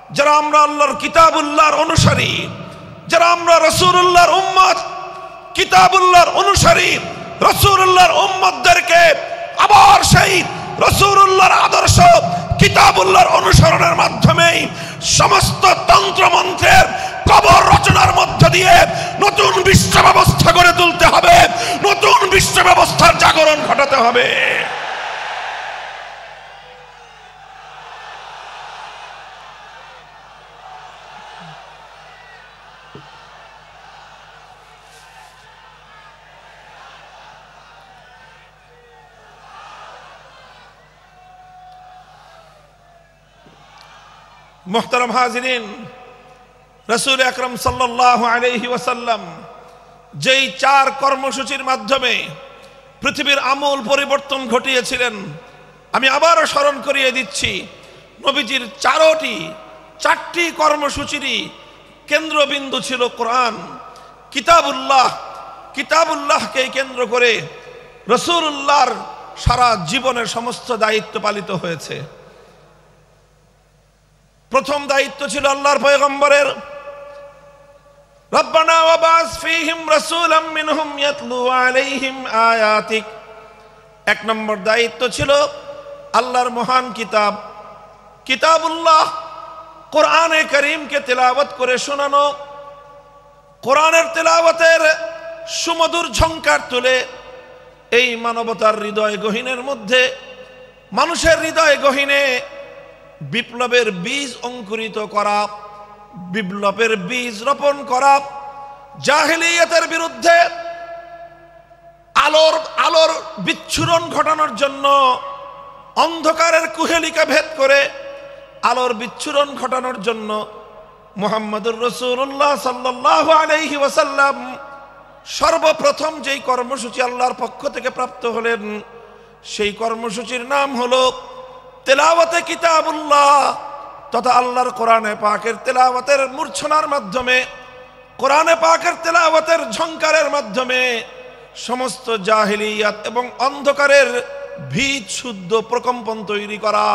যারা আমরা আল্লাহর কিতাবুল্লাহর অনুসারী, যারা আমরা রাসূলুল্লাহর উম্মত, কিতাবুল্লাহর অনুসারী, রাসূলুল্লাহর উম্মতদেরকে আবার সেই রাসূলুল্লাহর আদর্শ কিতাবুল্লাহর অনুসরণের মাধ্যমেই সমস্ত তন্ত্রমন্ত্রের কবর রচনার মধ্য দিয়ে নতুন বিশ্ব ব্যবস্থা গড়ে তুলতে হবে, নতুন বিশ্ব ব্যবস্থার জাগরণ ঘটাতে হবে। মুহতারাম হাজিরিন, রাসূল আকরাম সাল্লাল্লাহু আলাইহি ওয়াসাল্লাম যেই 4 কর্মসূচির মাধ্যমে পৃথিবীর আমূল পরিবর্তন ঘটিয়েছিলেন, আমি আবারও স্মরণ করিয়ে দিচ্ছি। নবীজির 4টি কর্মসূচিরই কেন্দ্রবিন্দু ছিল কোরআন, কিতাবুল্লাহ। কিতাবুল্লাহকে কেন্দ্র করে রাসূলুল্লাহর সারা জীবনের সমস্ত দায়িত্ব পালিত হয়েছে। প্রথম দায়িত্ব ছিল আল্লাহর পয়গম্বরের, রব্বানা ওয়াবাস ফীহিম রাসূলাম মিনহুম ইয়াতলু আলাইহিম আয়াতিক। 1 নম্বর দায়িত্ব ছিল আল্লাহর মহান কিতাব কিতাবুল্লাহ, কোরআনে কারীমকে তেলাওয়াত করে শোনানো, কোরআনের তেলাওয়াতের সুমধুর ঝংকার তুলে এই মানবতার হৃদয় গহীনের মধ্যে, মানুষের হৃদয় গহীনে বিপ্লবের বীজ অঙ্কুরিত করা, বিপ্লবের বীজ রোপণ করা, জাহেলিয়াতের বিরুদ্ধে আলোর বিচ্ছুরণ ঘটানোর জন্য অন্ধকারের কুহেলিকা ভেদ করে আলোর বিচ্ছুরণ ঘটানোর জন্য মুহাম্মদুর রাসূলুল্লাহ সাল্লাল্লাহু আলাইহি ওয়াসাল্লাম সর্বপ্রথম যেই কর্মসূচি আল্লাহর পক্ষ থেকে প্রাপ্ত হলেন, সেই কর্মসূচির নাম হলো তেলাওয়াতে কিতাবুল্লাহ, তথা আল্লাহর কোরআনে পাকের তেলাওয়াতের মূর্ছনার মাধ্যমে, কোরআনে পাকের তেলাওয়াতের ঝংকারের মাধ্যমে সমস্ত জাহেলিয়াত এবং অন্ধকারের ভীত শুদ্ধ প্রকম্পন তৈরি করা।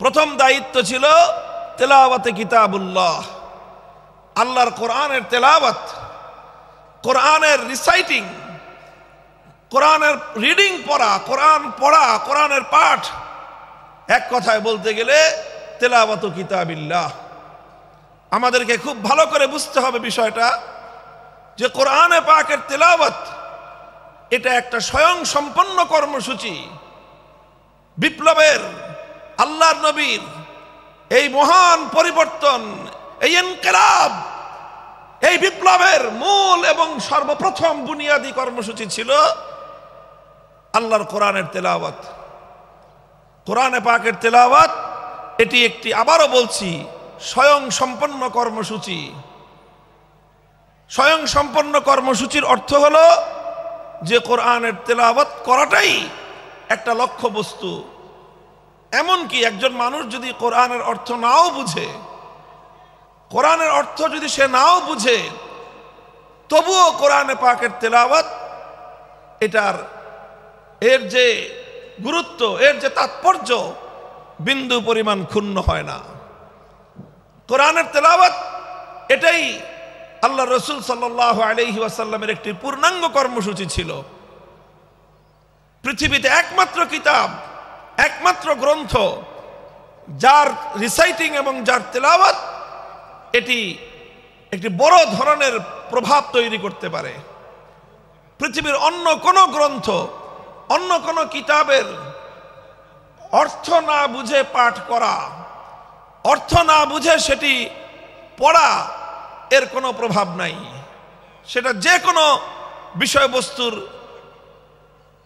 প্রথম দায়িত্ব ছিল তেলাওয়াতে কিতাবুল্লাহ, আল্লাহর কোরআনের তেলাওয়াত, কোরআনের রিসাইটিং, কোরআনের রিডিং পড়া, কোরআনের পাঠ। এক কথায় বলতে গেলে তেলাওয়াত কিতাবিল্লাহ। আমাদেরকে খুব ভালো করে বুঝতে হবে বিষয়টা, যে কোরআনে পাকের তেলাওয়াত এটা একটা স্বয়ং সম্পন্ন কর্মসূচি। বিপ্লবের, আল্লাহর নবীর এই মহান পরিবর্তন, এই ইনকিলাব, এই বিপ্লবের মূল এবং সর্বপ্রথম বুনিয়াদী কর্মসূচি ছিল আল্লাহর কোরআনের তেলাওয়াত। কোরআনে পাকের তেলাওয়াত এটি একটি, আবারও বলছি, স্বয়ং সম্পন্ন কর্মসূচি। স্বয়ং সম্পন্ন কর্মসূচির অর্থ হলো যে কোরআনের তেলাওয়াত করাটাই একটা লক্ষ্য বস্তু। এমনকি একজন মানুষ যদি কোরআনের অর্থ নাও বুঝে, কোরআনের অর্থ যদি সে নাও বুঝে, তবুও কোরআনে পাকের তেলাওয়াত এর যে গুরুত্ব, এর যে তাৎপর্য বিন্দু পরিমাণ ক্ষুণ্ণ হয় না। কোরআনের তেলাওয়াত এটাই আল্লাহ রসুল সাল্লাল্লাহু আলাইহি ওয়াসাল্লামের একটি পূর্ণাঙ্গ কর্মসূচি ছিল। পৃথিবীতে একমাত্র কিতাব, একমাত্র গ্রন্থ যার রিসাইটিং এবং যার তেলাওয়াত এটি একটি বড় ধরনের প্রভাব তৈরি করতে পারে। পৃথিবীর অন্য কোনো গ্রন্থ, অন্য কোনো কিতাবের অর্থ না বুঝে পাঠ করা, অর্থ না বুঝে সেটি পড়া, এর কোনো প্রভাব নাই। সেটা যে কোনো বিষয়বস্তুর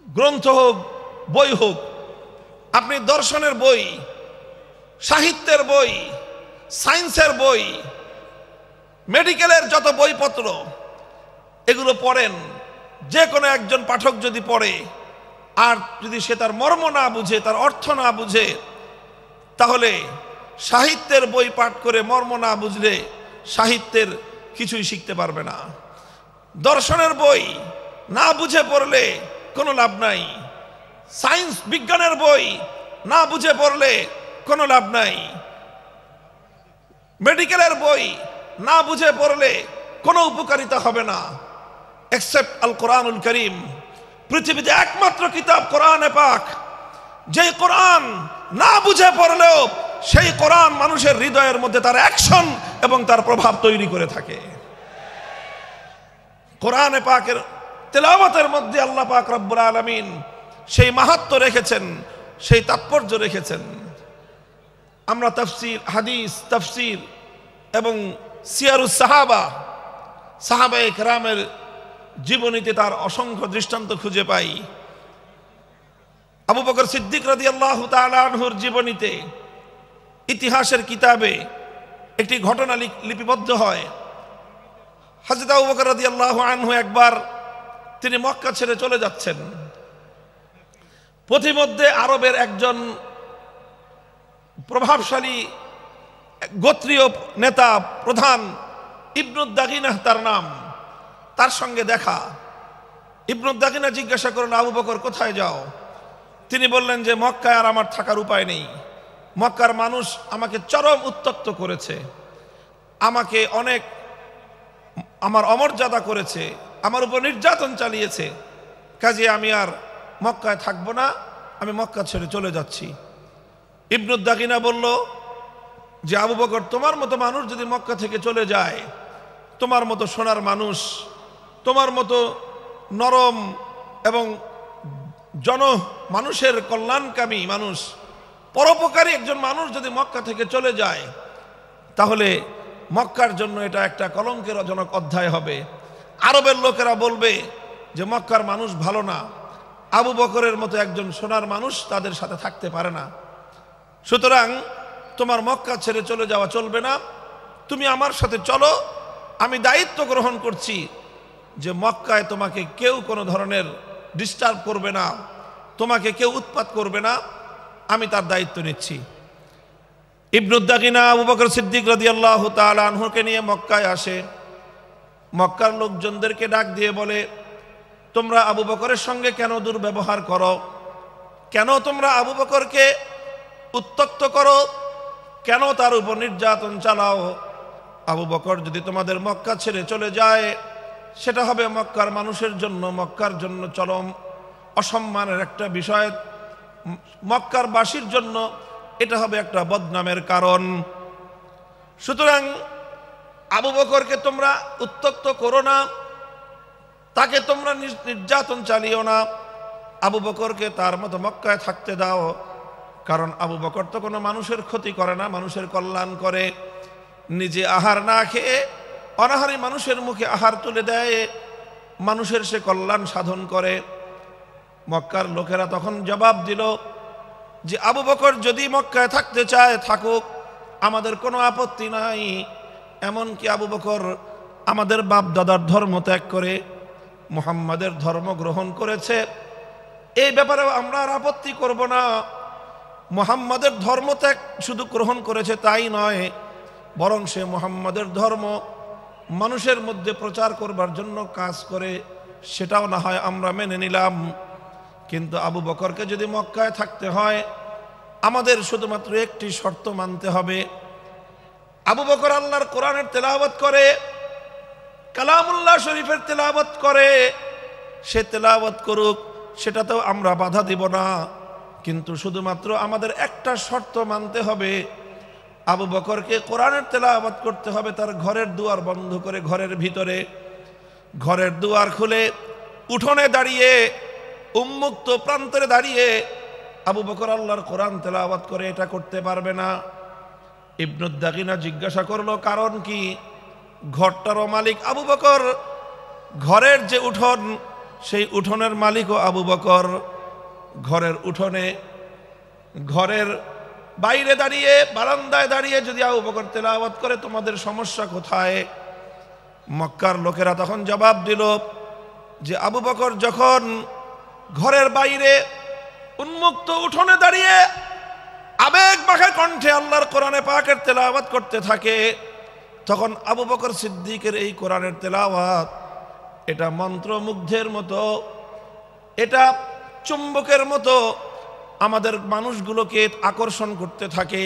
গ্রন্থ হোক, বই হোক। আপনি দর্শনের বই, সাহিত্যের বই, সায়েন্সের বই, মেডিকেলের যত বইপত্র, এগুলো পড়েন, যে কোনো একজন পাঠক যদি পড়ে আর যদি সে তার মর্ম না বুঝে, তার অর্থ না বুঝে, তাহলে সাহিত্যের বই পাঠ করে মর্ম না বুঝলে সাহিত্যের কিছুই শিখতে পারবে না। দর্শনের বই না বুঝে পড়লে কোনো লাভ নাই। সায়েন্স, বিজ্ঞানের বই না বুঝে পড়লে কোনো লাভ নাই। মেডিকেলের বই না বুঝে পড়লে কোনো উপকারিতা হবে না, এক্সেপ্ট আল কোরআনুল করিম। পৃথিবীতে একমাত্র কিতাব কোরআনে পাক, যে কোরআন না বুঝে পড়লেও সেই কোরআন মানুষের হৃদয়ের মধ্যে তার অ্যাকশন এবং তার প্রভাব তৈরি করে থাকে। কোরআনে পাকের তেলাওয়াতের মধ্যে আল্লাহ পাক রব্বুল আলামিন সেই মাহাত্ম্য রেখেছেন, সেই তাৎপর্য রেখেছেন। আমরা তাফসীর, হাদিস, তাফসীর এবং সিয়ারুস সাহাবা, সাহাবায়ে কেরামের জীবনীতে তার অসংখ্য দৃষ্টান্ত খুঁজে পাই। আবু বকর সিদ্দিক রাদিয়াল্লাহু তাআলা আনহুর জীবনীতে ইতিহাসের কিতাবে একটি ঘটনা লিপিবদ্ধ হয়। হযরত আবু বকর রাদিয়াল্লাহু আনহু একবার তিনি মক্কা ছেড়ে চলে যাচ্ছেন। পথিমধ্যে আরবের একজন প্রভাবশালী গোত্রীয় নেতা, প্রধান ইবনুদ দাগিনাহ তার নাম, তার সঙ্গে দেখা। ইবনুদ দাগিনা জিজ্ঞাসা করলেন, আবু বকর কোথায় যাও? তিনি বললেন যে মক্কায় আর আমার থাকার উপায় নেই, মক্কার মানুষ আমাকে চরম উত্ত্যক্ত করেছে, আমাকে অনেক আমার অমর্যাদা করেছে, আমার উপর নির্যাতন চালিয়েছে, কাজে আমি আর মক্কায় থাকবো না, আমি মক্কা ছেড়ে চলে যাচ্ছি। ইবনুদ দাগিনা বলল যে আবু বকর, তোমার মতো মানুষ যদি মক্কা থেকে চলে যায়, তোমার মতো সোনার মানুষ, তোমার মতো নরম এবং মানুষের কল্যাণকামী মানুষ, পরোপকারী একজন মানুষ যদি মক্কা থেকে চলে যায়, তাহলে মক্কার জন্য এটা একটা কলঙ্কের জনক অধ্যায় হবে। আরবের লোকেরা বলবে যে মক্কার মানুষ ভালো না, আবু বকরের মতো একজন সোনার মানুষ তাদের সাথে থাকতে পারে না, সুতরাং তোমার মক্কা ছেড়ে চলে যাওয়া চলবে না, তুমি আমার সাথে চলো। আমি দায়িত্ব গ্রহণ করছি যে মক্কায় তোমাকে কেউ কোনো ধরনের ডিস্টার্ব করবে না, তোমাকে কেউ উৎপাত করবে না, আমি তার দায়িত্ব নিচ্ছি। ইবনুদ দাগিনা আবু বকর সিদ্দিক রাদিয়াল্লাহু তাআলা আনহুকে নিয়ে মক্কায় আসে। মক্কার লোকজনদেরকে ডাক দিয়ে বলে, তোমরা আবু বকরের সঙ্গে কেন দুর্ব্যবহার করো? কেন তোমরা আবু বকরকে উত্ত্যক্ত করো? কেন তার উপর নির্যাতন চালাও? আবু বকর যদি তোমাদের মক্কা ছেড়ে চলে যায়, সেটা হবে মক্কার মানুষের জন্য, মক্কার জন্য চরম অসম্মানের একটা বিষয়, মক্কার বাসীর জন্য এটা হবে একটা বদনামের কারণ। সুতরাং আবু বকরকে তোমরা উত্ত্যক্ত করো না, তাকে তোমরা নির্যাতন চালিও না, আবু বকরকে তার মতো মক্কায় থাকতে দাও। কারণ আবু বকর তো কোনো মানুষের ক্ষতি করে না, মানুষের কল্যাণ করে। নিজে আহার না খেয়ে অনাহারী মানুষের মুখে আহার তুলে দেয়, মানুষের সে কল্যাণ সাধন করে। মক্কার লোকেরা তখন জবাব দিল যে আবু বকর যদি মক্কায় থাকতে চায় থাকুক, আমাদের কোনো আপত্তি নাই। এমনকি আবু বকর আমাদের বাপ দাদার ধর্ম ত্যাগ করে মুহাম্মাদের ধর্ম গ্রহণ করেছে, এই ব্যাপারেও আমরা আর আপত্তি করব না। মুহাম্মাদের ধর্ম ত্যাগ শুধু গ্রহণ করেছে তাই নয়, বরং সে মুহাম্মাদের ধর্ম মানুষের মধ্যে প্রচার করবার জন্য কাজ করে, সেটাও না হয় আমরা মেনে নিলাম। কিন্তু আবু বকরকে যদি মক্কায় থাকতে হয়, আমাদের শুধুমাত্র একটি শর্ত মানতে হবে। আবু বকর আল্লাহর কোরআনের তেলাওয়াত করে, কালামুল্লাহ শরীফের তেলাওয়াত করে, সে তেলাওয়াত করুক, সেটাতেও আমরা বাধা দিব না। কিন্তু শুধুমাত্র আমাদের একটা শর্ত মানতে হবে, আবু বকরকে কোরআনের তেলাওয়াত করতে হবে তার ঘরের দুয়ার বন্ধ করে, ঘরের ভিতরে। ঘরের দুয়ার খুলে উঠোনে দাঁড়িয়ে, উন্মুক্ত প্রান্তরে দাঁড়িয়ে আবু বকর আল্লাহর কোরআন তেলাওয়াত করে, এটা করতে পারবে না। ইবনুদ দাগিনা জিজ্ঞাসা করলো, কারণ কি? ঘরটারও মালিক আবু বকর, ঘরের যে উঠোন সেই উঠোনের মালিকও আবু বকর। ঘরের উঠোনে, ঘরের বাইরে দাঁড়িয়ে, বারান্দায় দাঁড়িয়ে যদি আবু বকর তেলাওয়াত করে, তোমাদের সমস্যা কোথায়? মক্কার লোকেরা তখন জবাব দিল যে আবু বকর যখন ঘরের বাইরে উন্মুক্ত উঠোনে দাঁড়িয়ে আবেগ মাখা কণ্ঠে আল্লাহর কোরআনে পাকের তেলাওয়াত করতে থাকে, তখন আবু বকর সিদ্দিকের এই কোরআনের তেলাওয়াত এটা মন্ত্রমুগ্ধের মতো, এটা চুম্বকের মতো আমাদের মানুষগুলোকে আকর্ষণ করতে থাকে।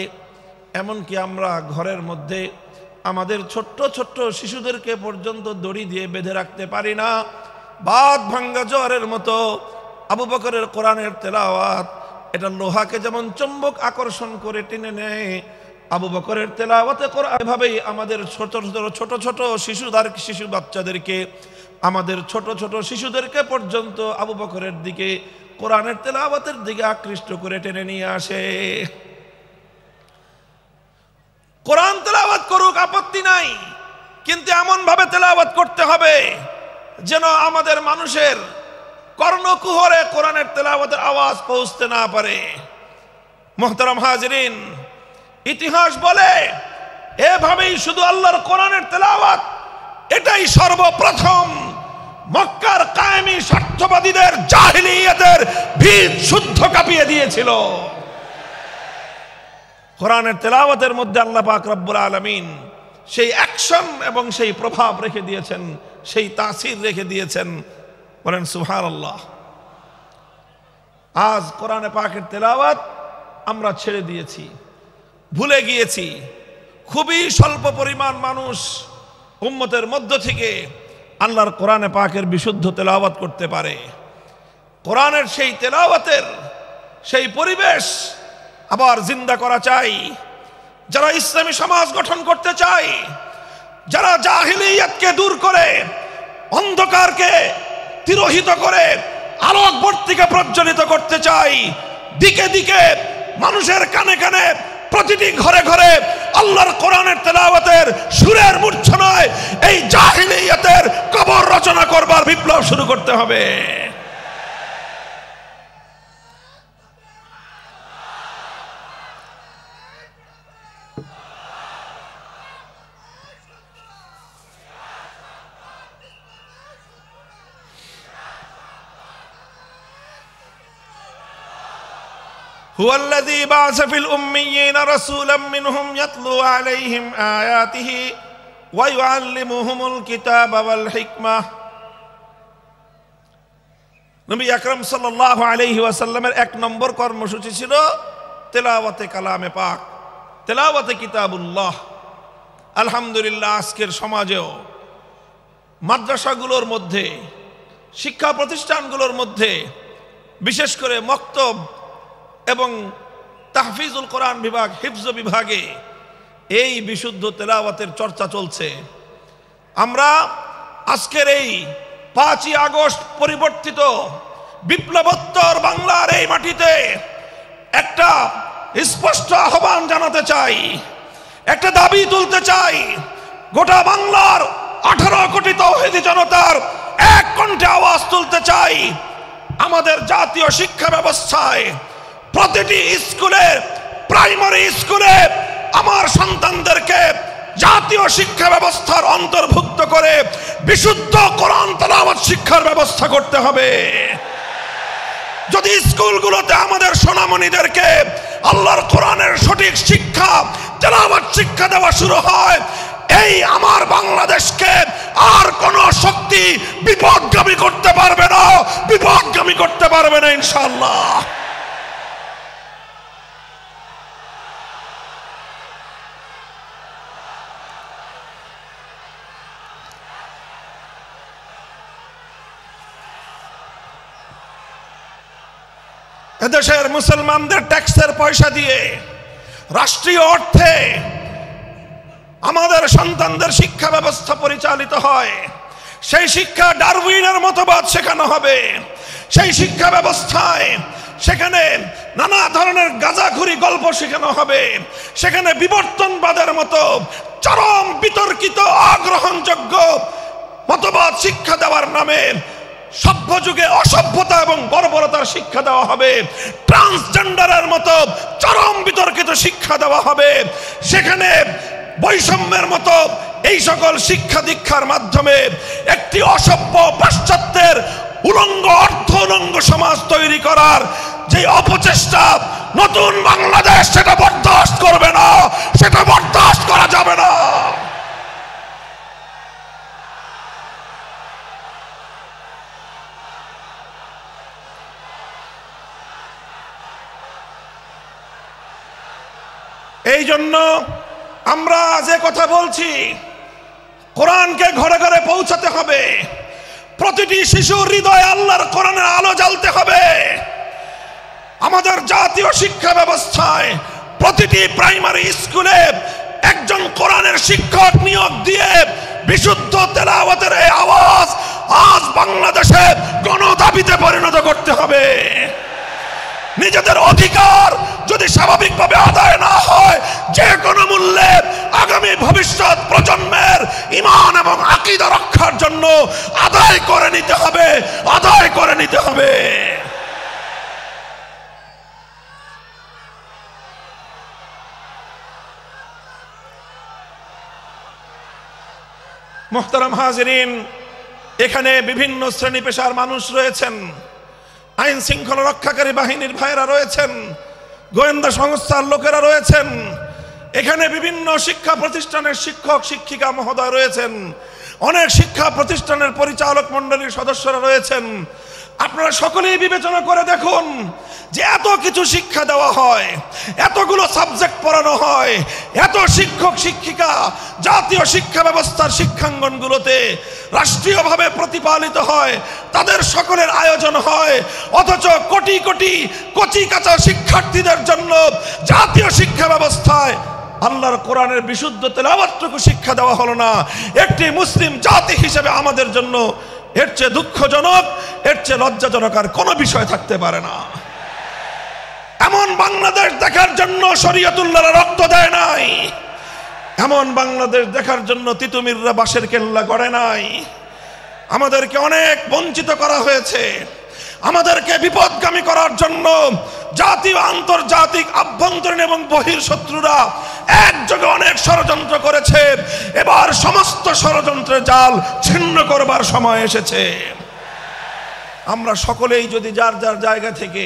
এমনকি আমরা ঘরের মধ্যে আমাদের ছোট্ট ছোট্ট শিশুদেরকে পর্যন্ত দড়ি দিয়ে বেঁধে রাখতে পারি না। বাদ ভাঙ্গা জোয়ারের মতো আবু বকরের কোরআনের তেলাওয়াত এটা লোহাকে যেমন চুম্বক আকর্ষণ করে টেনে নেয়, আবু বকরের তেলাওয়াতে কোরআন এভাবেই আমাদের ছোট ছোট শিশু বাচ্চাদেরকে, আমাদের ছোট ছোট শিশুদেরকে পর্যন্ত আবু বকরের দিকে, কোরআনের তেলাওয়াতের দিকে আকৃষ্ট করে টেনে নিয়ে আসে। কোরআন তেলাওয়াত করুক, আপত্তি নাই, কিন্তু এমন ভাবে তেলাওয়াত করতে হবে যেন আমাদের মানুষের কর্ণকুহরে কোরআনের তেলাওয়াতের আওয়াজ পৌঁছতে না পারে। মুহতারাম হাজিরিন, ইতিহাস বলে এভাবেই শুধু আল্লাহর কোরআনের তেলাওয়াত এটাই সর্বপ্রথম মক্কার কায়েমি স্বার্থবাদীদের জাহিলিয়াতের ভিত শুদ্ধ কাঁপিয়ে দিয়েছিল। কোরআনের তেলাওয়াতের মধ্যে আল্লাহ পাক রব্বুল আলামিন সেই অ্যাকশন এবং সেই প্রভাব রেখে দিয়েছেন, সেই তাসির রেখে দিয়েছেন। বলেন সুবহানাল্লাহ। আজ কোরআনে পাকের তেলাওয়াত আমরা ছেড়ে দিয়েছি, ভুলে গিয়েছি। খুবই স্বল্প পরিমাণ মানুষ উম্মতের মধ্য থেকে আল্লাহর কোরআনে পাকের বিশুদ্ধ তেলাওয়াত করতে পারে। কোরআনের সেই তেলাওয়াতের সেই পরিবেশ আবার জিন্দা করা চাই। যারা ইসলামী সমাজ গঠন করতে চায়, যারা জাহিলিয়াতকে দূর করে অন্ধকারকে তিরোহিত করে আলোকবর্তিকা প্রজ্বলিত করতে চাই, দিকে দিকে মানুষের কানে কানে প্রতিটি ঘরে ঘরে আল্লাহর কোরআনের তেলাওয়াতের সুরের মূর্ছনায় এই জাহিলিয়াতের কবর রচনা করবার বিপ্লব শুরু করতে হবে। هو الذي بعث في الأميين رسولا منهم يتلو عليهم آياته ويعلمهم الكتاب والحكمة। নবী আকরাম সাল্লাল্লাহু আলাইহি ওয়াসাল্লামের এক নম্বর কর্মসূচি ছিল তেলাওয়াতে কালামে পাক, তেলাওয়াতে কিতাবুল্লাহ। আলহামদুলিল্লাহ, আজকের সমাজেও মাদ্রাসাগুলোর মধ্যে, শিক্ষা প্রতিষ্ঠানগুলোর মধ্যে, বিশেষ করে মক্তব এবং তাহফিজুল কোরআন বিভাগ, হিফজ বিভাগে এই বিশুদ্ধ তেলাওয়াতের চর্চা চলছে। আমরা আজকের এই 5ই আগস্ট পরিবর্তিত বিপ্লবোত্তর বাংলার এই মাটিতে একটা স্পষ্ট আহ্বান জানাতে চাই, একটা দাবি তুলতে চাই। গোটা বাংলার 18 কোটি তাওহীদি জনতার এক কণ্ঠে আওয়াজ তুলতে চাই। আমাদের জাতীয় শিক্ষা ব্যবস্থায় প্রতিটি স্কুলে, প্রাইমারি স্কুলে আমার সন্তানদেরকে জাতীয় শিক্ষা ব্যবস্থার অন্তর্ভুক্ত করে বিশুদ্ধ কোরআন তেলাওয়াত শিক্ষার ব্যবস্থা করতে হবে। যদি স্কুলগুলোতে আমাদের সোনামণিদেরকে আল্লাহর কোরআনের সঠিক শিক্ষা, তেলাওয়াত শিক্ষা দেওয়া শুরু হয়, এই আমার বাংলাদেশকে আর কোন শক্তি বিপদগামী করতে পারবে না, বিপদগামী করতে পারবে না ইনশাআল্লাহ। এদেশের মুসলমানদের ট্যাক্সের পয়সা দিয়ে, রাষ্ট্রীয় অর্থে আমাদের সন্তানদের শিক্ষা ব্যবস্থা পরিচালিত হয়। সেই শিক্ষা ডারউইনের মতবাদ শেখানো হবে। সেই শিক্ষা ব্যবস্থায় সেখানে নানা ধরনের গাঁজাখুরি গল্প শেখানো হবে। সেখানে বিবর্তনবাদের মতো চরম বিতর্কিত, অগ্রহণযোগ্য মতবাদ শিক্ষা দেওয়ার নামে সভ্য যুগে অসভ্যতা এবং বর্বরতার শিক্ষা দেওয়া হবে। ট্রান্সজেন্ডারের মতো চরম বিতর্কিত শিক্ষা দেওয়া হবে। সেখানে বৈষম্যের মতো এই সকল শিক্ষা দীক্ষার মাধ্যমে একটি অসভ্য পাশ্চাত্যের উলঙ্গ, অর্থ উলঙ্গ সমাজ তৈরি করার যে অপচেষ্টা নতুন বাংলাদেশ সেটা বরদাস্ত করবে না, সেটা বরদাস্ত করা যাবে না। জন্য আমরা যে কথা বলছি, কোরআনকে ঘরে ঘরে পৌঁছাতে হবে। প্রতিটি শিশুর হৃদয়ে আল্লাহর কোরআনের আলো জ্বালতে হবে। আমাদের জাতীয় শিক্ষা ব্যবস্থায় প্রতিটি প্রাইমারি স্কুলে একজন কোরআনের শিক্ষক নিয়োগ দিয়ে বিশুদ্ধ তেলাওয়াতের এই আওয়াজ আজ বাংলাদেশে গণদাবিতে পরিণত করতে হবে। নিজেদের অধিকার যদি স্বাভাবিকভাবে আদায় না হয়, যে কোনো মূল্যে আগামী ভবিষ্যৎ প্রজন্মের ঈমান এবং আকীদা রক্ষার জন্য আদায় করে নিতে হবে, আদায় করে নিতে হবে। মুহতারাম হাজিরিন, এখানে বিভিন্ন শ্রেণী পেশার মানুষ রয়েছেন, আইন শৃঙ্খলা রক্ষাকারী বাহিনীর ভাইয়েরা রয়েছেন, গোয়েন্দা সংস্থার লোকেরা রয়েছেন, এখানে বিভিন্ন শিক্ষা প্রতিষ্ঠানের শিক্ষক শিক্ষিকা মহোদয় রয়েছেন, অনেক শিক্ষা প্রতিষ্ঠানের পরিচালক মণ্ডলীর সদস্যরা রয়েছেন। আপনারা সকলেই বিবেচনা করে দেখুন যে এত কিছু শিক্ষা দেওয়া হয়, এতগুলো সাবজেক্ট পড়ানো হয়, এত শিক্ষক শিক্ষিকা জাতীয় শিক্ষা ব্যবস্থার শিক্ষাঙ্গনগুলোতে রাষ্ট্রীয়ভাবে প্রতিপালিত হয়, তাদের সকলের আয়োজন হয়, অথচ কোটি কোটি কচি কাঁচা শিক্ষার্থীদের জন্য জাতীয় শিক্ষা ব্যবস্থায় আল্লাহর কোরআনের বিশুদ্ধ তেলাওয়াতটুকু শিক্ষা দেওয়া হলো না। একটি মুসলিম জাতি হিসেবে আমাদের জন্য এর চেয়ে দুঃখজনক, এর চেয়ে লজ্জাজনক আর কোনো বিষয় থাকতে পারে না। এমন বাংলাদেশ দেখার জন্য শরীয়তুল্লাহরা রক্ত দেয় নাই, এমন বাংলাদেশ দেখার জন্য তিতুমিররা বাঁশের কেল্লা গড়ে নাই। আমাদেরকে অনেক বঞ্চিত করা হয়েছে, আমাদেরকে বিপদগামী করার জন্য জাতীয় আন্তর্জাতিক আভ্যন্তরীণ এবং বহির শত্রুরা একযোগে অনেক ষড়যন্ত্র করেছে। এবার সমস্ত ষড়যন্ত্রের জাল ছিন্ন করবার সময় এসেছে। আমরা সকলেই যদি যার যার জায়গা থেকে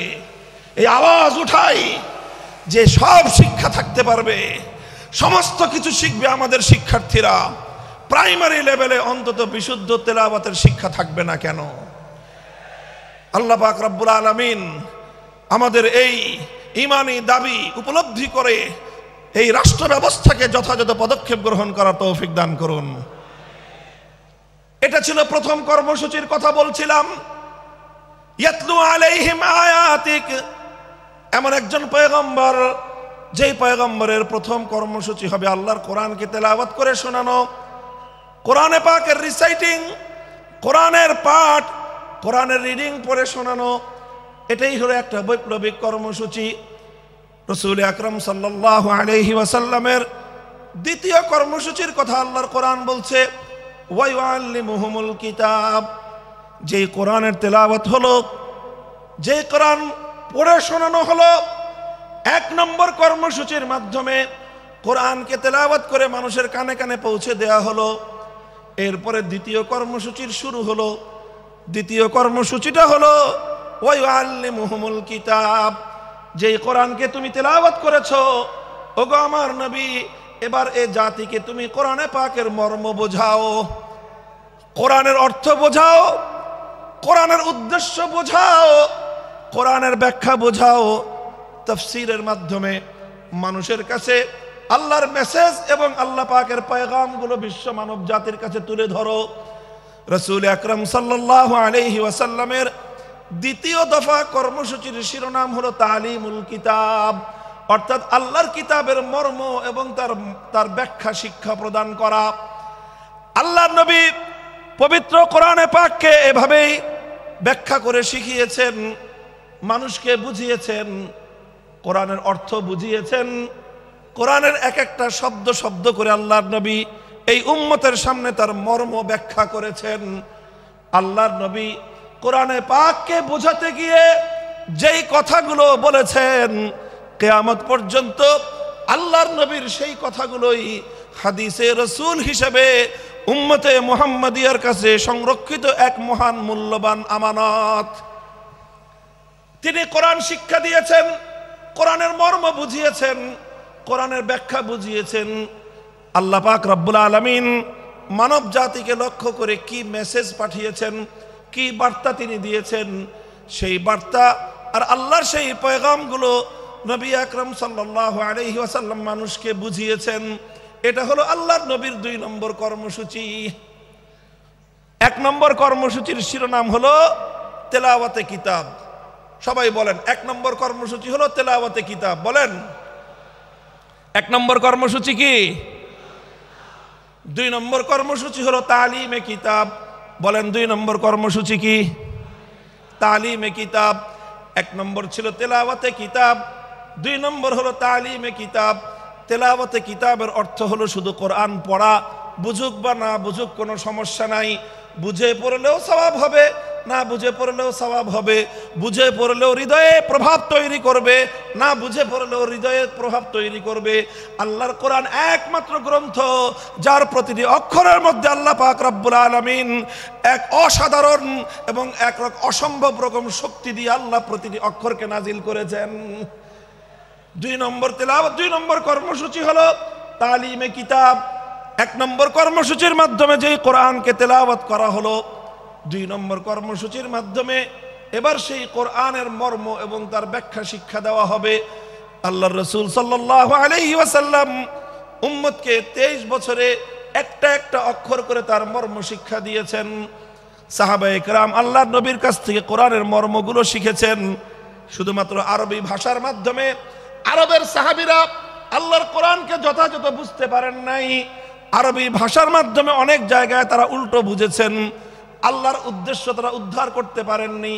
এই আওয়াজ উঠাই যে সব শিক্ষা থাকতে পারবে, সমস্ত কিছু শিখবে আমাদের শিক্ষার্থীরা, প্রাইমারি লেভেলে অন্তত বিশুদ্ধ তেলাওয়াতের শিক্ষা থাকবে না কেন? আল্লাহ পাক রব্বুল আলামিন আমাদের এই ঈমানি দাবি উপলব্ধি করে এই রাষ্ট্র ব্যবস্থাকে যথাযথ পদক্ষেপ গ্রহণ করার তৌফিক দান করুন। এটা ছিল প্রথম কর্মসূচির কথা বলছিলাম। ইয়াতলু আলাইহিম আয়াতিক, এমন একজন পয়গম্বর যেই পয়গম্বরের প্রথম কর্মসূচি হবে আল্লাহর কোরআনকে তেলাওয়াত করে শোনানো, কোরআনে পাকের রিসাইটিং, কোরআনের পাঠ, কোরআনের রিডিং পড়ে শোনানো। এটাই হলো একটা বৈপ্লবিক কর্মসূচি। রাসূল আকরাম সাল্লাল্লাহু আলাইহি ওয়াসাল্লামের দ্বিতীয় কর্মসূচির কথা আল্লাহর কোরআন বলছে, ওয়া ইউআল্লিমুহুমুল কিতাব, যেই কোরআনের তেলাওয়াত হলো, যে কোরআন পড়ে শোনানো হলো, এক নম্বর কর্মসূচির মাধ্যমে কোরআনকে তেলাওয়াত করে মানুষের কানে কানে পৌঁছে দেয়া হলো। এরপরে দ্বিতীয় কর্মসূচির শুরু হলো। দ্বিতীয় কর্মসূচিটা হলো ওয়া ইউআল্লিমুহুমুল কিতাব, যেই কোরআনকে তুমি তেলাওয়াত করেছো, ওগো আমার নবী, এবার এ জাতিকে তুমি কোরআনে পাকের মর্ম বোঝাও, কোরআনের অর্থ বোঝাও, কোরআনের উদ্দেশ্য বোঝাও, কোরআনের ব্যাখ্যা বোঝাও। তাফসীরের মাধ্যমে মানুষের কাছে আল্লাহর মেসেজ এবং আল্লাহ পাকের পয়গামগুলো বিশ্ব মানব জাতির কাছে তুলে ধরো। রাসূল আকরাম সাল্লাল্লাহু আলাইহি ওয়াসাল্লামের দ্বিতীয় দফা কর্মসূচির শিরোনাম হলো তালিমুল কিতাব, অর্থাৎ আল্লাহর কিতাবের মর্ম এবং তার ব্যাখ্যা শিক্ষা প্রদান করা। আল্লাহর নবী পবিত্র কোরআনে পাককে এভাবেই ব্যাখ্যা করে শিখিয়েছেন, মানুষকে বুঝিয়েছেন, কোরআনের অর্থ বুঝিয়েছেন, কোরআনের এক একটা শব্দ শব্দ করে আল্লাহর নবী এই উম্মতের সামনে তার মর্ম ব্যাখ্যা করেছেন। আল্লাহর নবী কোরআনে পাককে বোঝাতে গিয়ে যেই কথাগুলো বলেছেন, কিয়ামত পর্যন্ত আল্লাহর নবীর সেই কথাগুলোই হাদিসে রাসূল হিসেবে উম্মতে মুহাম্মাদিয়ার কাছে সংরক্ষিত এক মহান মূল্যবান আমানত। তিনি কোরআন শিক্ষা দিয়েছেন, কোরআনের মর্ম বুঝিয়েছেন, কোরআনের ব্যাখ্যা বুঝিয়েছেন। আল্লাহ পাক রব্বুল আলামিন মানব জাতিকে লক্ষ্য করে কি মেসেজ পাঠিয়েছেন, কি বার্তা তিনি দিয়েছেন, সেই বার্তা আর আল্লাহর সেই পয়গামগুলো নবী আকরাম সাল্লাল্লাহু আলাইহি ওয়াসাল্লাম মানুষকে বুঝিয়েছেন। এটা হলো আল্লাহর নবীর 2 নম্বর কর্মসূচি। 1 নম্বর কর্মসূচির শিরোনাম হলো তেলাওয়াতে কিতাব। সবাই বলেন 1 নম্বর কর্মসূচি হলো তেলাওয়াতে কিতাব। বলেন 1 নম্বর কর্মসূচি কি? 2 নম্বর কর্মসূচি হলো তালিমে কিতাব। বলেন 2 নম্বর কর্মসূচি কি? তালিমে কিতাব। 1 নম্বর ছিল তেলাওয়াতে কিতাব, 2 নম্বর হলো তালিমে কিতাব। তেলাওয়াতে কিতাবের অর্থ হলো শুধু কোরআন পড়া, বুঝুক বা না বুঝুক কোনো সমস্যা নাই। বুঝে পড়লেও সওয়াব হবে, না বুঝে পড়লেও সওয়াব হবে। বুঝে পড়লেও হৃদয়ে প্রভাব তৈরি করবে, না বুঝে পড়লেও হৃদয়ে প্রভাব তৈরি করবে। আল্লাহর কোরআন একমাত্র গ্রন্থ যার প্রতিটি অক্ষরের মধ্যে আল্লাহ পাক রব্বুল আলামিন এক অসাধারণ এবং এক অসম্ভব রকম শক্তি দিয়ে আল্লাহ প্রতিটি অক্ষরকে নাজিল করেছেন। 2 নম্বর তেলাওয়াত, 2 নম্বর কর্মসূচি হলো তালিমে কিতাব। 1 নম্বর কর্মসূচির মাধ্যমে যেই কোরআনকে তেলাওয়াত করা হলো, 2 নম্বর কর্মসূচির মাধ্যমে এবার সেই কোরআনের মর্ম এবং তার ব্যাখ্যা শিক্ষা দেওয়া হবে। আল্লাহর রাসূল সাল্লাল্লাহু আলাইহি ওয়াসাল্লাম উম্মতকে 23 বছরে একটা একটা অক্ষর করে তার মর্ম শিক্ষা দিয়েছেন। সাহাবায়ে কেরাম আল্লাহর নবীর কাছ থেকে কোরআনের মর্মগুলো শিখেছেন শুধুমাত্র আরবি ভাষার মাধ্যমে। আরবের সাহাবীরা আল্লাহর কোরআনকে যথাযথ বুঝতে পারেন নাই। আরবি ভাষার মাধ্যমে অনেক জায়গায় তারা উল্টো বুঝেছেন। আল্লাহর উদ্দেশ্য তারা উদ্ধার করতে পারেননি,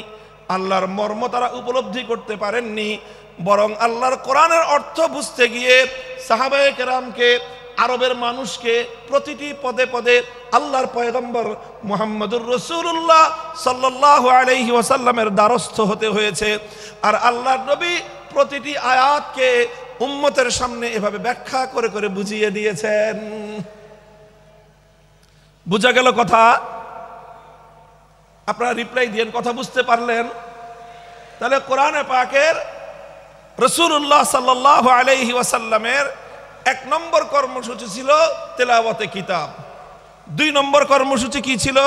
আল্লাহর মর্ম তারা উপলব্ধি করতে পারেননি। বরং আল্লাহর কোরআনের অর্থ বুঝতে গিয়ে সাহাবায়ে কেরামকে, আরবের মানুষকে প্রতিটি পদে পদে আল্লাহর পয়গম্বর মুহাম্মদুর রাসূলুল্লাহ সাল্লাল্লাহু আলাইহি ওয়াসাল্লামের দ্বারস্থ হতে হয়েছে। আর আল্লাহর নবী প্রতিটি আয়াতকে উম্মতের সামনে এভাবে ব্যাখ্যা করে করে বুঝিয়ে দিয়েছেন। বুঝা গেল কথা? আপনারা রিপ্লাই দিয়েন, কথা বুঝতে পারলেন? তাহলে কোরআনে পাকের রাসূলুল্লাহ সাল্লাল্লাহু আলাইহি ওয়াসাল্লামের 1 নম্বর কর্মসূচি ছিল তেলাওয়াতে কিতাব। 2 নম্বর কর্মসূচি কি ছিল?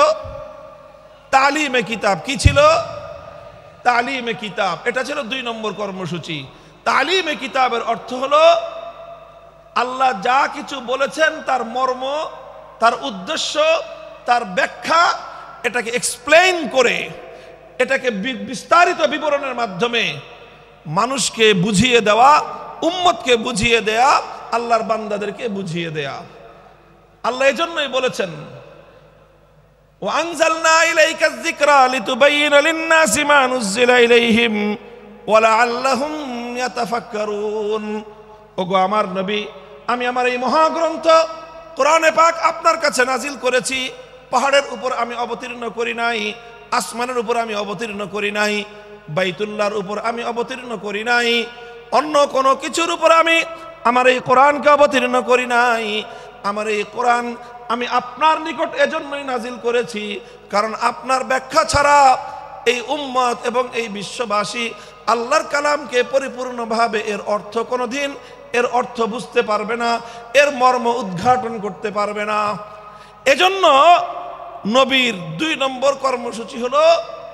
তালিমে কিতাব। কি ছিল? তালিমে কিতাব। এটা ছিল 2 নম্বর কর্মসূচি। তালিমে কিতাবের অর্থ হলো আল্লাহ যা কিছু বলেছেন তার মর্ম, তার উদ্দেশ্য, তার ব্যাখ্যা, এটাকে এক্সপ্লেইন করে, এটাকে বিস্তারিত বিবরণের মাধ্যমে মানুষকে বুঝিয়ে দেওয়া, উম্মতকে বুঝিয়ে দেয়া, আল্লাহর বান্দাদেরকে বুঝিয়ে দেয়া। আল্লাহ এজন্যই বলেছেন ওয়া আনজালনা ইলাইকায যিকরা লিতুবাইয়িনা লিন-নাসি মা নুযিলা ইলাইহিম ওয়া লাআল্লাহুম ইয়াতাফাক্কারুন। ওগো আমার নবী, আমি আমার এই মহাগ্রন্থ কোরআনে পাক আপনার কাছে নাজিল করেছি। পাহাড়ের উপর আমি অবতীর্ণ করি নাই, আসমানের উপর আমি অবতীর্ণ করি নাই, বাইতুল্লাহর উপর আমি অবতীর্ণ করি নাই, অন্য কোনো কিছুর উপর আমি আমার এই কোরআনকে অবতীর্ণ করি নাই। আমার এই কোরআন আমি আপনার নিকট এজন্যই নাজিল করেছি কারণ আপনার ব্যাখ্যা ছাড়া এই উম্মত এবং এই বিশ্ববাসী আল্লাহর কালামকে পরিপূর্ণভাবে এর অর্থ কোনোদিন এর অর্থ বুঝতে পারবে না, এর মর্ম উদ্ঘাটন করতে পারবে না। এজন্য নবীর 2 নম্বর কর্মসূচি হলো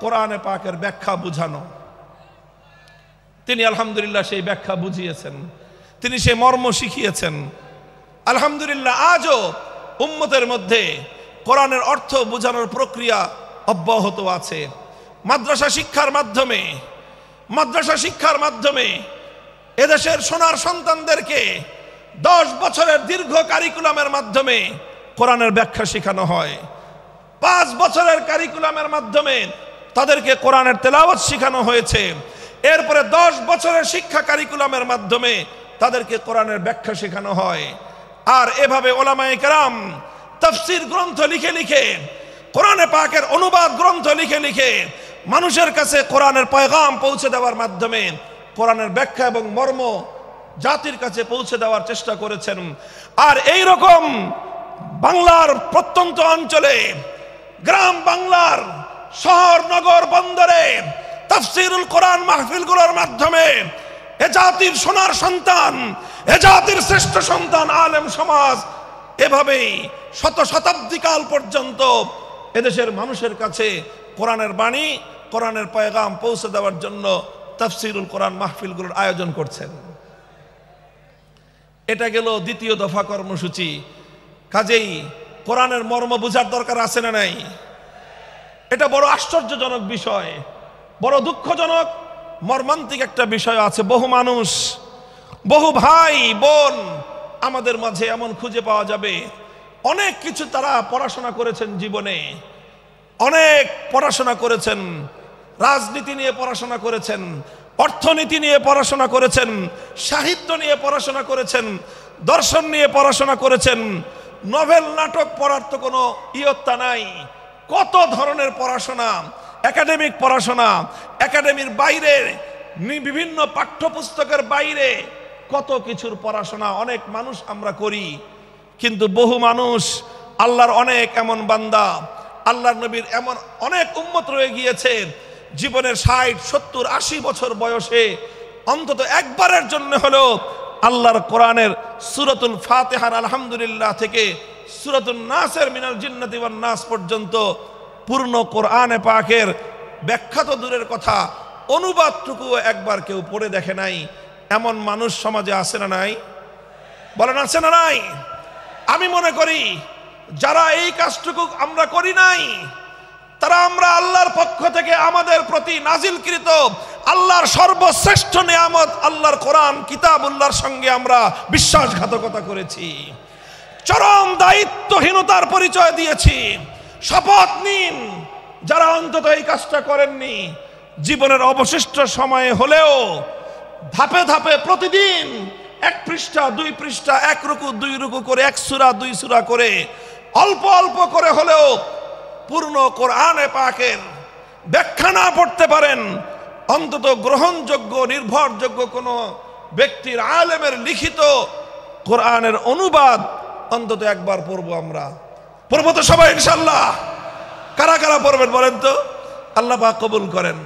কোরআনে পাকের ব্যাখ্যা বুঝানো। তিনি আলহামদুলিল্লাহ সেই ব্যাখ্যা বুঝিয়েছেন, তিনি সেই মর্ম শিখিয়েছেন। আলহামদুলিল্লাহ আজও উম্মতের মধ্যে কোরআনের অর্থ বোঝানোর প্রক্রিয়া অব্যাহত আছে। মাদ্রাসা শিক্ষার মাধ্যমে এদেশের সোনার সন্তানদেরকে 10 বছরের দীর্ঘ কারিকুলামের মাধ্যমে কোরআনের ব্যাখ্যা শেখানো হয়। 5 বছরের কারিকুলামের মাধ্যমে তাদেরকে কোরআনের তেলাওয়াত শেখানো হয়েছে। এরপরে 10 বছরের শিক্ষা কারিকুলামের মাধ্যমে তাদেরকে কোরআনের ব্যাখ্যা শেখানো হয়। আর এভাবে ওলামায়ে কেরাম তাফসীর গ্রন্থ লিখে লিখে, কোরআনে পাকের অনুবাদ গ্রন্থ লিখে লিখে মানুষের কাছে কোরআনের পয়গাম পৌঁছে দেওয়ার মাধ্যমে কোরআনের ব্যাখ্যা এবং মর্ম জাতির কাছে পৌঁছে দেওয়ার চেষ্টা করেছেন। আর এই রকম বাংলার প্রত্যন্ত অঞ্চলে, গ্রাম বাংলার শহর নগর বন্দরে তাফসীরুল কোরআন মাহফিলগুলোর মাধ্যমে এ জাতির সোনার সন্তান, এ জাতির শ্রেষ্ঠ সন্তান আলেম সমাজ এভাবেই শতাব্দী কাল পর্যন্ত এদেশের মানুষের কাছে কোরআনের বাণী, কোরআনের পয়গাম পৌঁছে দেওয়ার জন্য তাফসিরুল কোরআন মাহফিলগুলোর আয়োজন করছেন। এটা গেল দ্বিতীয় দফা কর্মসূচি। কাজেই কোরআনের মর্ম বুঝার দরকার আছে না নাই? এটা বড় আশ্চর্যজনক বিষয়, বড় দুঃখজনক মর্মান্তিক একটা বিষয় আছে। বহু মানুষ, বহু ভাই বোন আমাদের মাঝে এমন খুঁজে পাওয়া যাবে, অনেক কিছু তারা পড়াশোনা করেছেন জীবনে, অনেক পড়াশোনা করেছেন, রাজনীতি নিয়ে পড়াশোনা করেছেন, অর্থনীতি নিয়ে পড়াশোনা করেছেন, সাহিত্য নিয়ে পড়াশোনা করেছেন, দর্শন নিয়ে পড়াশোনা করেছেন, নভেল নাটক পড়ার তো কোনো ইয়ত্তা নাই। কত ধরনের পড়াশোনা, একাডেমিক পড়াশোনা, একাডেমির বাইরে বিভিন্ন পাঠ্যপুস্তকের বাইরে কত কিছুর পড়াশোনা অনেক মানুষ আমরা করি। কিন্তু বহু মানুষ, আল্লাহর অনেক এমন বান্দা, আল্লাহর নবীর এমন অনেক উম্মত রয়ে গিয়েছে, জীবনের 60, 70, 80 বছর বয়সে অন্তত একবারের জন্য হলেও আল্লাহর কোরআনের সূরাতুল ফাতিহার আলহামদুলিল্লাহ থেকে সূরাতুন নাসের মিনাল জিন্নাতি ওয়ান নাস পর্যন্ত পূর্ণ কোরআনে পাকের ব্যাখ্যা তো দূরের কথা, অনুবাদটুকু একবার কেউ পড়ে দেখে নাই। এমন মানুষ সমাজে আছে না নাই? বলেন আছে না নাই? আমি মনে করি যারা এই কাজটুকু আমরা করি নাই, তারা আমরা আল্লাহর পক্ষ থেকে আমাদের প্রতি নাজিলকৃত আল্লাহর সর্বশ্রেষ্ঠ নিয়ামত আল্লাহর কোরআন কিতাবুল্লাহর সঙ্গে আমরা বিশ্বাসঘাতকতা করেছি, চরম দায়িত্বহীনতার পরিচয় দিয়েছি। শপথ নিন, যারা অন্তত এই কাজটা করেননি, জীবনের অবশিষ্ট সময়ে হলেও ধাপে ধাপে প্রতিদিন 1 পৃষ্ঠা 2 পৃষ্ঠা 1 রুকু 2 রুকু করে 1 সূরা 2 সূরা করে অল্প অল্প করে হলেও পূর্ণ কোরআনে পাকের ব্যাখ্যা না পড়তে পারেন, অন্তত গ্রহণযোগ্য নির্ভরযোগ্য কোনো ব্যক্তির, আলেমের লিখিত কোরআনের অনুবাদ অন্তত একবার পড়বো। আমরা পড়বো তো সবাই ইনশাআল্লাহ? কারা কারা পড়বেন বলেন তো? আল্লাহ পাক কবুল করেন।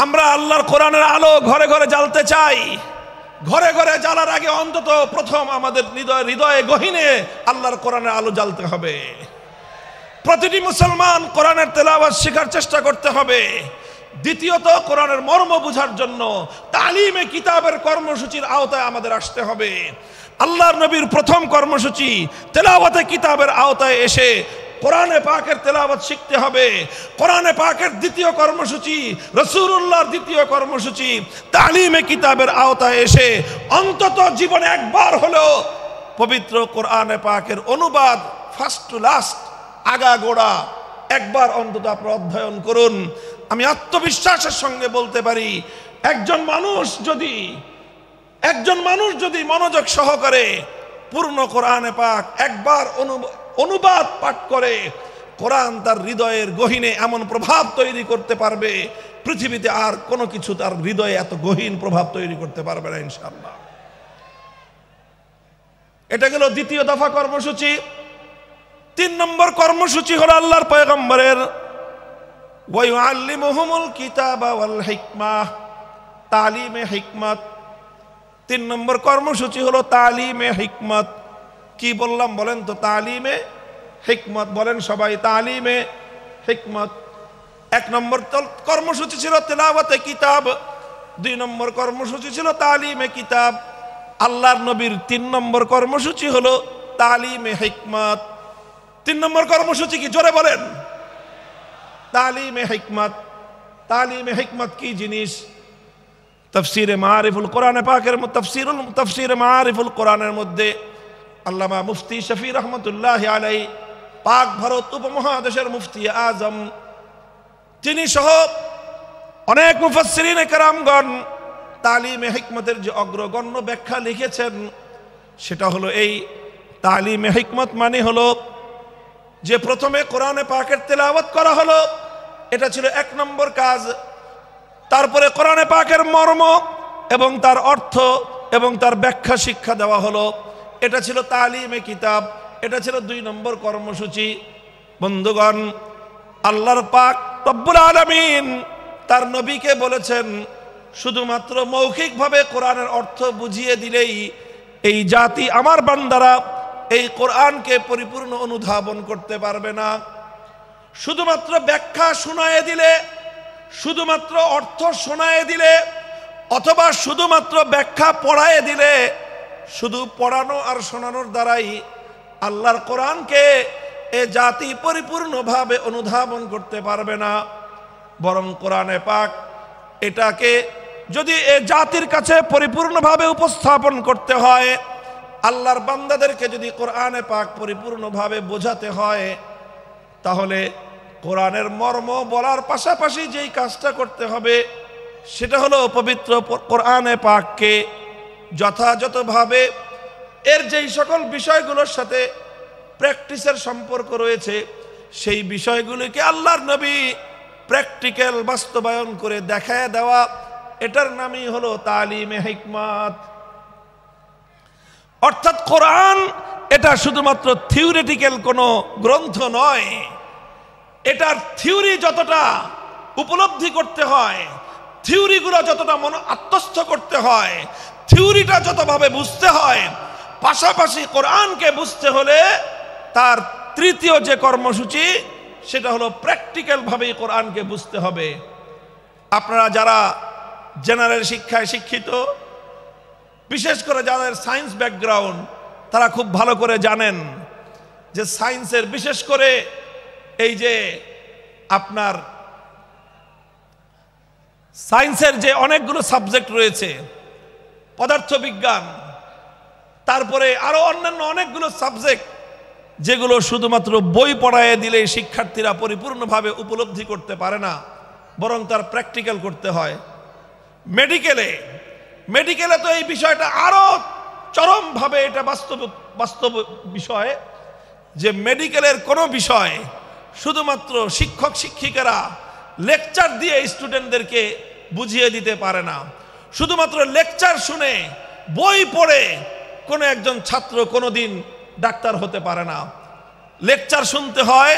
আমরা আল্লাহর কোরআনের আলো ঘরে ঘরে জ্বালতে চাই। ঘরে ঘরে জ্বালার আগে অন্তত প্রথম আমাদের হৃদয়ে গহীনে আল্লাহর কোরআনের আলো জ্বালতে হবে। প্রতিটি মুসলমান কোরআনের তেলাওয়াত শেখার চেষ্টা করতে হবে। দ্বিতীয়ত, কোরআনের মর্ম বোঝার জন্য তালিমে কিতাবের কর্মসূচির আওতায় আমাদের আসতে হবে। আল্লাহর নবীর প্রথম কর্মসূচি তেলাওয়াতে কিতাবের আওতায় এসে কোরআনে পাকের তেলাওয়াত শিখতে হবে। কোরআনে পাকের দ্বিতীয় কর্মসূচি, রাসূলুল্লাহর দ্বিতীয় কর্মসূচি তালিমে কিতাবের আওতায় এসে অন্তত জীবনে একবার হলেও পবিত্র কোরআনে পাকের অনুবাদ ফার্স্ট টু লাস্ট, আগা গোড়া একবার অন্তত আপনারা অধ্যয়ন করুন। আমি আত্মবিশ্বাসের সঙ্গে বলতে পারি, একজন মানুষ যদি মনোযোগ সহকারে পূর্ণ কোরআনে পাক একবার অনুবাদ পাঠ করে, কোরআন তার হৃদয়ের গহীনে এমন প্রভাব তৈরি করতে পারবে, পৃথিবীতে আর কোনো কিছু তার হৃদয়ে এত গহীন প্রভাব তৈরি করতে পারবে না ইনশাআল্লাহ। এটা গেল দ্বিতীয় দফা কর্মসূচি। 3 নম্বর কর্মসূচি হলো আল্লাহর পয়গম্বরের ওয়া ইউআল্লিমুহুমুল কিতাবা ওয়াল হিকমাহ, তালিমে হিকমত। 3 নম্বর কর্মসূচি হলো তালিমে হিকমত। কি বললাম বলেন তো? তালিমে হিকমত বলেন সবাই, তালিমে হিকমত। 1 নম্বর কর্মসূচি ছিল তেলাওয়াতে কিতাব, 2 নম্বর কর্মসূচি ছিল তালিমে কিতাব। আল্লাহর নবীর 3 নম্বর কর্মসূচি হলো তালিমে হিকমত। 3 নম্বর কর্মসূচি কি? জোরে বলেন। তালিমে হিকমত। তালিমে হিকমত কি জিনিস? তাফসীরে মারিফুল কোরআনে পাকের তাফসীরে মারিফুল কোরআনের মধ্যে আল্লামা মুফতি শফি রহমতুল্লাহ আলাইহি, পাক ভারত উপমহাদেশের মুফতি আজম, তিনি সহ অনেক মুফাসসিরিনে কেরামগণ তালিমে হিকমতের যে অগ্রগণ্য ব্যাখ্যা লিখেছেন, সেটা হলো এই তালিমে হিকমত মানে হলো যে প্রথমে কোরআনে পাকের তেলাওয়াত করা হলো, এটা ছিল 1 নম্বর কাজ। তারপরে কোরআনে পাকের মর্ম এবং তার অর্থ এবং তার ব্যাখ্যা শিক্ষা দেওয়া হলো, এটা ছিল তালিমে কিতাব। এটা ছিল 2 নম্বর কর্মসূচি। বন্ধুগণ, আল্লাহর পাক রব্বুল আলামিন তার নবীকে বলেছেন, শুধুমাত্র মৌখিকভাবে কোরআনের অর্থ বুঝিয়ে দিলেই এই জাতি আমার বান্দারা এই কোরআনকে পরিপূর্ণ অনুধাবন করতে পারবে না। শুধুমাত্র ব্যাখ্যা শোনায়ে দিলে, শুধুমাত্র অর্থ শোনায়ে দিলে, অথবা শুধুমাত্র ব্যাখ্যা পড়ায়ে দিলে, শুধু পড়ানো আর শোনানোর দ্বারাই আল্লাহর কোরআনকে এ জাতি পরিপূর্ণভাবে অনুধাবন করতে পারবে না। বরং কোরআনে পাক এটাকে যদি এ জাতির কাছে পরিপূর্ণভাবে উপস্থাপন করতে হয়, আল্লাহর বান্দাদেরকে যদি কোরআনে পাক পরিপূর্ণভাবে বোঝাতে হয়, তাহলে কোরআনের মর্ম বলার পাশাপাশি যেই কাজটা করতে হবে সেটা হলো পবিত্র কোরআনে পাককে যথাযথভাবে এর যেই সকল বিষয়গুলোর সাথে প্র্যাকটিসের সম্পর্ক রয়েছে সেই বিষয়গুলিকে আল্লাহর নবী প্র্যাকটিক্যাল বাস্তবায়ন করে দেখায় দেওয়া, এটার নামই হলো তালিমে হিকমত। অর্থাৎ কোরআন এটা শুধুমাত্র থিওরিটিক্যাল কোনো গ্রন্থ নয়, এটার থিওরি যতটা উপলব্ধি করতে হয়, থিওরিগুলো যতটা মন আত্মস্থ করতে হয়, থিওরিটা যতভাবে বুঝতে হয়, পাশাপাশি কোরআনকে বুঝতে হলে তার তৃতীয় যে কর্মসূচি সেটা হলো প্র্যাকটিক্যাল ভাবেই কোরআনকে বুঝতে হবে। আপনারা যারা জেনারেল শিক্ষায় শিক্ষিত, বিশেষ করে যাদের সায়েন্স ব্যাকগ্রাউন্ড, তারা খুব ভালো করে জানেন যে সায়েন্সের বিশেষ করে এই যে আপনার সায়েন্সের যে অনেকগুলো সাবজেক্ট রয়েছে, পদার্থবিজ্ঞান, তারপরে আরো অন্যান্য অনেকগুলো সাবজেক্ট যেগুলো শুধুমাত্র বই পড়ায় দিলে শিক্ষার্থীরা পরিপূর্ণভাবে উপলব্ধি করতে পারে না, বরং তার প্র্যাকটিক্যাল করতে হয়। মেডিকেলে তো এই বিষয়টা আরো চরমভাবে এটা বাস্তব বিষয় যে মেডিকেলের কোনো বিষয় শুধুমাত্র শিক্ষক শিক্ষিকারা লেকচার দিয়ে স্টুডেন্টদেরকে বুঝিয়ে দিতে পারে না। শুধুমাত্র লেকচার শুনে, বই পড়ে কোনো একজন ছাত্র কোনোদিন ডাক্তার হতে পারে না। লেকচার শুনতে হয়,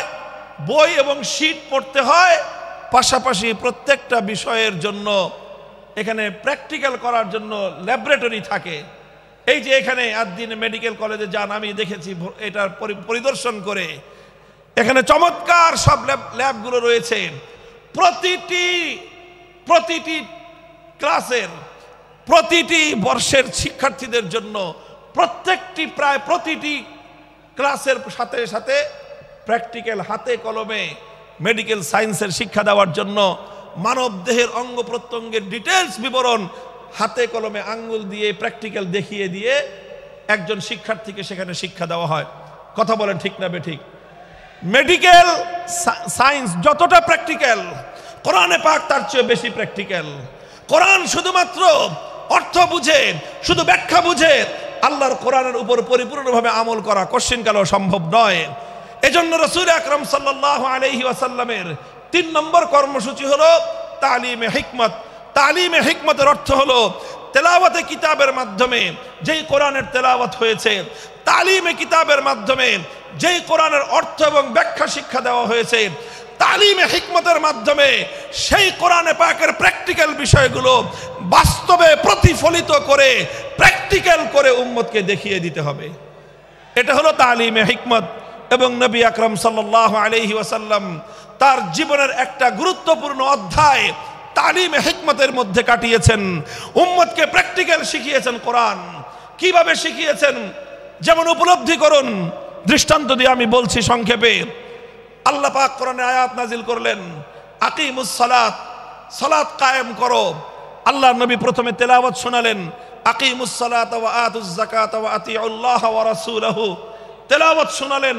বই এবং শীট পড়তে হয়, পাশাপাশি প্রত্যেকটা বিষয়ের জন্য এখানে প্র্যাকটিক্যাল করার জন্য ল্যাবরেটরি থাকে। এই যে এখানে আদ্দিনে মেডিকেল কলেজে যান, আমি দেখেছি এটার পরিদর্শন করে, এখানে চমৎকার সব ল্যাবগুলো রয়েছে। প্রতিটি ক্লাসের, প্রতিটি বর্ষের শিক্ষার্থীদের জন্য প্রায় প্রতিটি ক্লাসের সাথে সাথে প্র্যাকটিক্যাল হাতে কলমে মেডিকেল সায়েন্সের শিক্ষা দেওয়ার জন্য মানব দেহের অঙ্গ প্রত্যঙ্গের ডিটেলস বিবরণ হাতে কলমে আঙ্গুল দিয়ে প্র্যাকটিক্যাল দেখিয়ে দিয়ে একজন শিক্ষার্থীকে সেখানে শিক্ষা দেওয়া হয়। কথা বলেন ঠিক না বেঠিক? মেডিকেল সায়েন্স যতটা প্র্যাকটিক্যাল, কোরআনে পাক তার চেয়ে বেশি প্র্যাকটিক্যাল। কোরআন শুধুমাত্র অর্থ বুঝে, শুধু ব্যাখ্যা বুঝে আল্লাহর কোরআনের উপর পরিপূর্ণভাবে আমল করা কোশ্চিনকালেও সম্ভব নয়। এজন্য রাসূল আকরাম সাল্লাল্লাহু আলাইহি ওয়াসাল্লামের 3 নম্বর কর্মসূচি হলো তালিমে হিকমত। তালিমে হিকমতের অর্থ হলো তেলাওয়াতে কিতাবের মাধ্যমে যেই কোরআনের তেলাওয়াত হয়েছে, তালিমে কিতাবের মাধ্যমে যেই কোরআনের অর্থ এবং ব্যাখ্যা শিক্ষা দেওয়া হয়েছে, তালিমে হিকমতের মাধ্যমে সেই কোরআনে পাকের প্র্যাকটিক্যাল বিষয়গুলো বাস্তবে প্রতিফলিত করে প্র্যাকটিক্যাল করে উম্মতকে দেখিয়ে দিতে হবে। এটা হলো তালিমে হিকমত। এবং নবী আকরাম সাল্লাল্লাহু আলাইহি ওয়াসাল্লাম তার জীবনের একটা গুরুত্বপূর্ণ অধ্যায় তালিমে হিকমতের মধ্যে কাটিয়েছেন। উম্মতকে প্র্যাকটিক্যাল শিখিয়েছেন। কোরআন কিভাবে শিখিয়েছেন যেমন উপলব্ধি করুন। দৃষ্টান্ত দিয়ে আমি বলছি সংক্ষেপে। আল্লাহ পাক কোরআনে আয়াত নাজিল করলেন, আকিমুস সালাত, সালাত কায়েম করো। আল্লাহ নবী প্রথমে তেলাওয়াত শোনালেন, আকিমুস সালাত ওয়া আতুজ যাকাত ওয়া আতিউল্লাহ ওয়া রাসূলহু। তেলাওয়াত শোনালেন,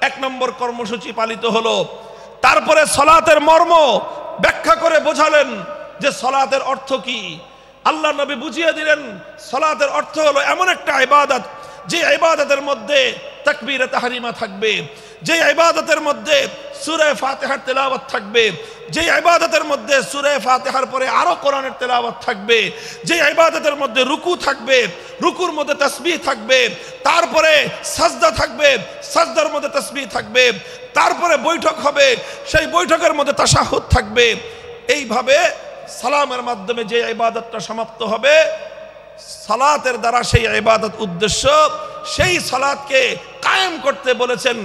1 নম্বর কর্মসূচি পালিত হলো। তারপরে সালাতের মর্ম ব্যাখ্যা করে বোঝালেন যে সালাতের অর্থ কি। আল্লাহ নবী বুঝিয়ে দিলেন সালাতের অর্থ হলো এমন একটা ইবাদত যে ইবাদতের মধ্যে তাকবীরে তাহরিমা থাকবে, যে ইবাদতের মধ্যে সূরা ফাতিহার তেলাওয়াত থাকবে, যে ইবাদতের মধ্যে সূরা ফাতিহার পরে আরো কোরআনের তেলাওয়াত থাকবে, যে ইবাদতের মধ্যে রুকু থাকবে, রুকুর মধ্যে তাসবিহ থাকবে, তারপরে সাজদা থাকবে, সাজদার মধ্যে তাসবিহ থাকবে, তারপরে বৈঠক হবে, সেই বৈঠকের মধ্যে তাশাহুদ থাকবে। এইভাবে সালামের মাধ্যমে যে ইবাদতটা সমাপ্ত হবে, সালাতের দ্বারা সেই ইবাদত উদ্দেশ্য, সেই সালাতকে কায়েম করতে বলেছেন।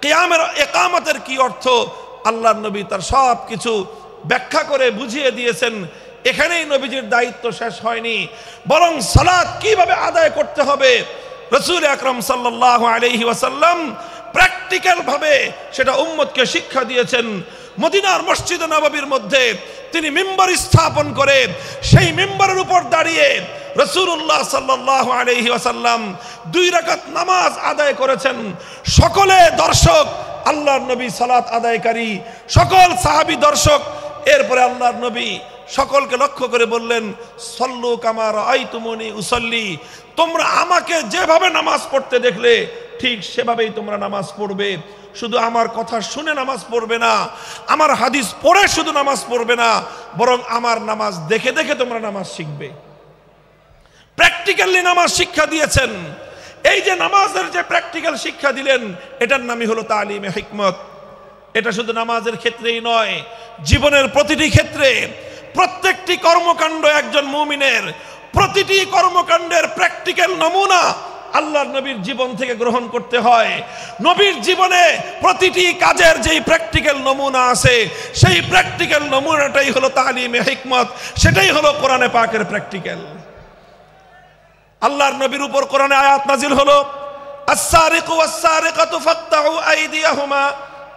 কিয়ামের ইকামতের কি অর্থ আল্লাহর নবী তার সব কিছু ব্যাখ্যা করে বুঝিয়ে দিয়েছেন। এখানেই নবীজির দায়িত্ব শেষ হয়নি, বরং সালাত কিভাবে আদায় করতে হবে রাসূল আকরাম সাল্লাল্লাহু আলাইহি ওয়াসাল্লাম প্র্যাকটিক্যাল ভাবে সেটা উম্মতকে শিক্ষা দিয়েছেন। মদিনার মসজিদে নববীর মধ্যে তিনি মিম্বার স্থাপন করে সেই মিম্বারের উপর দাঁড়িয়ে রাসূলুল্লাহ সাল্লাল্লাহু আলাইহি ওয়াসাল্লাম 2 রাকাত নামাজ আদায় করেছেন। সকলে দর্শক, আল্লাহর নবী সালাত আদায়কারী, সকল সাহাবী দর্শক। এরপরে আল্লাহর নবী সকলকে লক্ষ্য করে বললেন, সল্লু কামা রাআইতুমুনি উসাল্লি, তোমরা আমাকে যেভাবে নামাজ পড়তে দেখলে ঠিক সেভাবেই তোমরা নামাজ পড়বে। শুধু আমার কথা শুনে নামাজ পড়বে না, আমার হাদিস পড়ে শুধু নামাজ পড়বে না, বরং আমার নামাজ দেখে দেখে তোমরা নামাজ শিখবে। প্র্যাকটিক্যালি নামাজ শিক্ষা দিয়েছেন। এই যে নামাজের যে প্র্যাকটিক্যাল শিক্ষা দিলেন, এটার নামই হলো তালিমে হিকমত। এটা শুধু নামাজের ক্ষেত্রেই নয়, জীবনের প্রতিটি ক্ষেত্রে, প্রত্যেকটি কর্মকাণ্ড একজন মুমিনের প্রতিটি কর্মকাণ্ডের প্র্যাকটিক্যাল নমুনা আল্লাহর নবীর জীবন থেকে গ্রহণ করতে হয়। নবীর জীবনে প্রতিটি কাজের যেই প্র্যাকটিক্যাল নমুনা আছে, সেই প্র্যাকটিক্যাল নমুনাটাই হলো তালিমে হিকমত, সেটাই হলো কোরআনে পাকের প্র্যাকটিক্যাল। আল্লাহর নবীর উপর কোরআনে আয়াত নাজিল হলো, আস-সারিকু ওয়াস-সারিকাতু ফাকতাউ আইদিয়াহুমা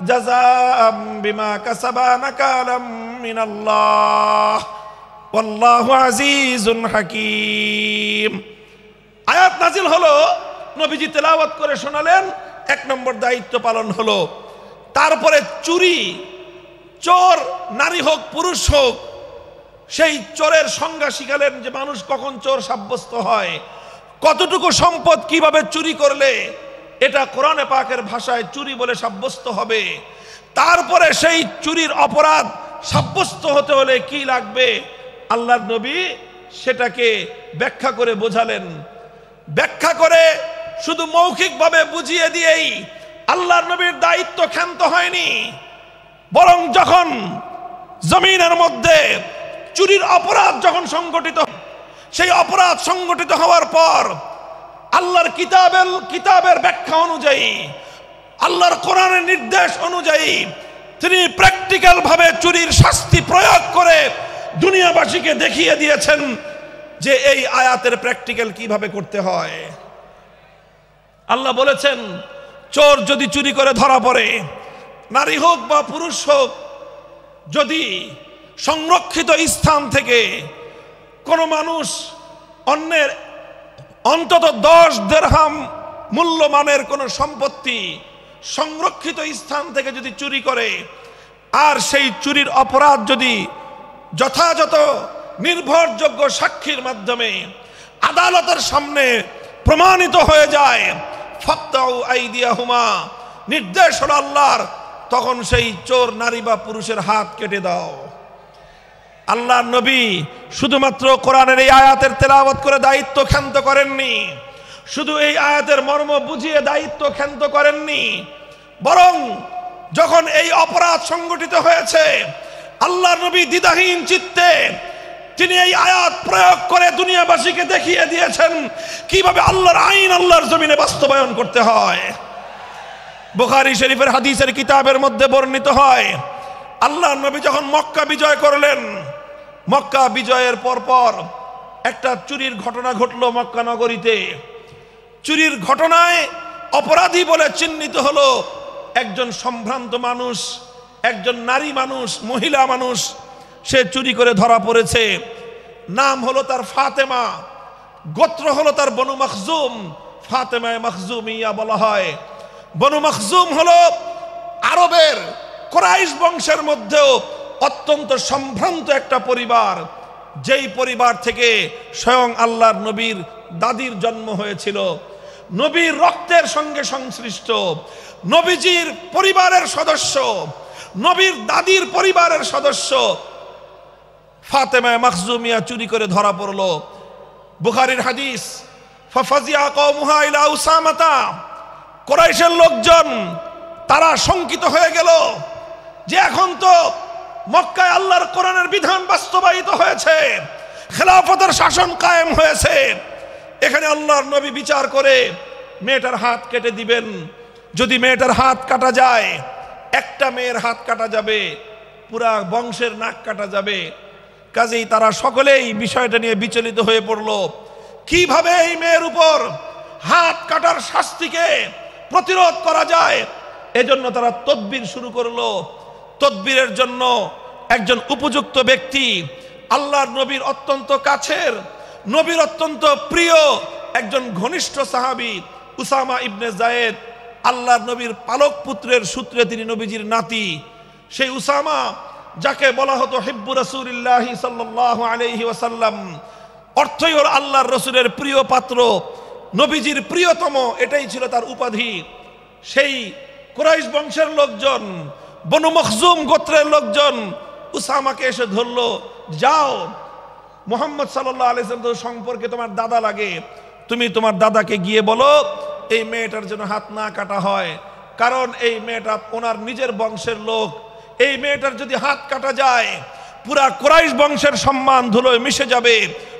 জাযাআম বিমা কাসাবা নাকালাম মিনাল্লাহ ওয়াল্লাহু আজিজুন হাকীম। আয়াত নাজিল হলো, নবীজি তেলাওয়াত করে শোনালেন, 1 নম্বর দায়িত্ব পালন হলো। তারপরে চুরি, চোর নারী হোক পুরুষ হোক, সেই চোরের সংজ্ঞা শিখালেন যে মানুষ কখন চোর সাব্যস্ত হয়, কতটুকু সম্পদ কিভাবে চুরি করলে এটা কোরআনে পাকের ভাষায় চুরি বলে সাব্যস্ত হবে। তারপরে সেই চুরির অপরাধ সাব্যস্ত হতে হলে কি লাগবে আল্লাহর নবী সেটাকে ব্যাখ্যা করে বোঝালেন। ব্যাখ্যা করে শুধু মৌখিকভাবে বুঝিয়ে দিয়েই আল্লাহর নবীর দায়িত্ব ক্ষান্ত হয়নি, বরং যখন জমিনের মধ্যে চুরির অপরাধ যখন সংগঠিত, সেই অপরাধ সংগঠিত হওয়ার পর আল্লাহর কিতাবের ব্যাখ্যা অনুযায়ী, আল্লাহর কোরআনের নির্দেশ অনুযায়ী তিনি প্র্যাকটিক্যাল ভাবে চুরির শাস্তি প্রয়োগ করে দুনিয়াবাসীকে দেখিয়ে দিয়েছেন যে এই আয়াতের প্র্যাকটিক্যাল কিভাবে করতে হয়। আল্লাহ বলেছেন, চোর যদি চুরি করে ধরা পড়ে, নারী হোক বা পুরুষ হোক, যদি সংরক্ষিত স্থান থেকে কোনো মানুষ অন্যের অন্তত 10 দিরহাম মূল্যমানের কোনো সম্পত্তি সংরক্ষিত স্থান থেকে যদি চুরি করে, আর সেই চুরির অপরাধ যদি যথাযথ নির্ভরযোগ্য সাক্ষীর মাধ্যমে আদালতের সামনে প্রমাণিত হয়ে যায়, ফাকতাউ আইদিয়াহুমা, নির্দেশ হলো আল্লাহর, তখন সেই চোর নারী বা পুরুষের হাত কেটে দাও। আল্লাহর নবী শুধুমাত্র কোরআনের এই আয়াতের তেলাওয়াত করে দায়িত্ব ক্ষান্ত করেননি, শুধু এই আয়াতের মর্ম বুঝিয়ে দায়িত্ব ক্ষান্ত করেননি, বরং যখন এই অপরাধ সংগঠিত হয়েছে, আল্লাহর নবী দ্বিধাহীন চিত্তে তিনি এই আয়াত প্রয়োগ করে দুনিয়াবাসীকে দেখিয়ে দিয়েছেন কিভাবে আল্লাহর আইন আল্লাহর জমিনে বাস্তবায়ন করতে হয়। বুখারী শরীফের হাদিসের কিতাবের মধ্যে বর্ণিত হয়, আল্লাহর নবী যখন মক্কা বিজয় করলেন, মক্কা বিজয়ের পরপর একটা চুরির ঘটনা ঘটলো মক্কা নগরীতে। চুরির ঘটনায় অপরাধী বলে চিহ্নিত হলো একজন সম্ভ্রান্ত মানুষ, একজন নারী মানুষ, মহিলা মানুষ। সে চুরি করে ধরা পড়েছে। নাম হলো তার ফাতেমা, গোত্র হলো তার বনু মখজুম, ফাতেমায়ে মখজুমিয়া বলা হয়। বনু মখজুম হলো আরবের কুরাইশ বংশের মধ্যেও অত্যন্ত সম্ভ্রান্ত একটা পরিবার, যেই পরিবার থেকে স্বয়ং আল্লাহর নবীর দাদির জন্ম হয়েছিল, নবীর রক্তের সঙ্গে সংশ্লিষ্ট, নবীজির পরিবারের সদস্য, নবীর দাদির পরিবারের সদস্য ফাতেমা মখজুমিয়া চুরি করে ধরা পড়ল। বুখারীর হাদিস, ফাফাজিয়া কওমুহা ইলা উসামাতা, কুরাইশের লোকজন তারা শঙ্কিত হয়ে গেল যে এখন তো মক্কায় আল্লাহর কোরআনের বিধান বাস্তবায়িত হয়েছে, খেলাফতের শাসন কায়েম হয়েছে, এখানে আল্লাহর নবী বিচার করে মেয়েটার হাত কেটে দিবেন। যদি মেয়েটার হাত কাটা যায়, একটা মেয়ের হাত কাটা যাবে, পুরা বংশের নাক কাটা যাবে। কাজেই তারা সকলেই বিষয়টা নিয়ে বিচলিত হয়ে পড়ল, কিভাবে এই মেয়ের উপর হাত কাটার শাস্তিকে প্রতিরোধ করা যায়। এজন্য তারা তদবির শুরু করলো। তদবিরের জন্য একজন উপযুক্ত ব্যক্তি, আল্লাহর নবীর অত্যন্ত কাছের, নবীর অত্যন্ত প্রিয় একজন ঘনিষ্ঠ সাহাবী উসামা ইবনে যায়েদ, আল্লাহর নবীর পালক পুত্রের সূত্রে তিনি নবীজির নাতি। সেই উসামা, যাকে বলা হতো হিব্বু রাসূলিল্লাহ সাল্লাল্লাহু আলাইহি ওয়াসাল্লাম, অর্থই হল আল্লাহর রসুলের প্রিয় পাত্র, নবীজির প্রিয়তম, এটাই ছিল তার উপাধি। সেই কুরাইশ বংশের লোকজন, বনু মখজুম গোত্রের লোকজন উসামাকে এসে ধরলো, যাও মুহাম্মদ সাল্লাল্লাহু আলাইহি ওয়াসাল্লাম সম্পর্কে তোমার দাদা লাগে, তুমি তোমার দাদাকে গিয়ে বলো এই মেয়েটার জন্য হাত না কাটা হয়, কারণ এই মেয়েটা ওনার নিজের বংশের লোক। এই মেয়েটার যদি হাত কাটা যায়, পুরা কুরাইশ বংশের সম্মান ধুলোয় মিশে যাবে,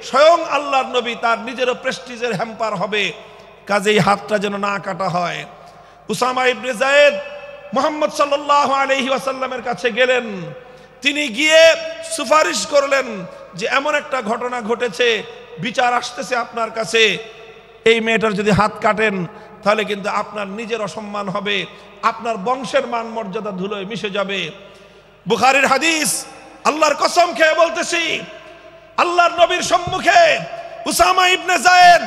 স্বয়ং আল্লাহর নবী তার নিজেরও প্রেস্টিজের হ্যাম্পার হবে। কাজেই হাতটা যেন না কাটা হয়। উসামা ইবনে যায়েদ মুহাম্মদ সাল্লাল্লাহু আলাইহি ওয়াসাল্লামের কাছে গেলেন। তিনি গিয়ে সুপারিশ করলেন যে এমন একটা ঘটনা ঘটেছে, বিচার আসতেছে আপনার কাছে, এই মেয়েটার যদি হাত কাটেন তাহলে কিন্তু আপনার নিজের অসম্মান হবে, আপনার বংশের মান মর্যাদা ধুলোয় মিশে যাবে। বুখারীর হাদিস, আল্লাহর কসম খেয়ে বলতেছি, আল্লাহর নবীর সম্মুখে উসামা ইবনে যায়েদ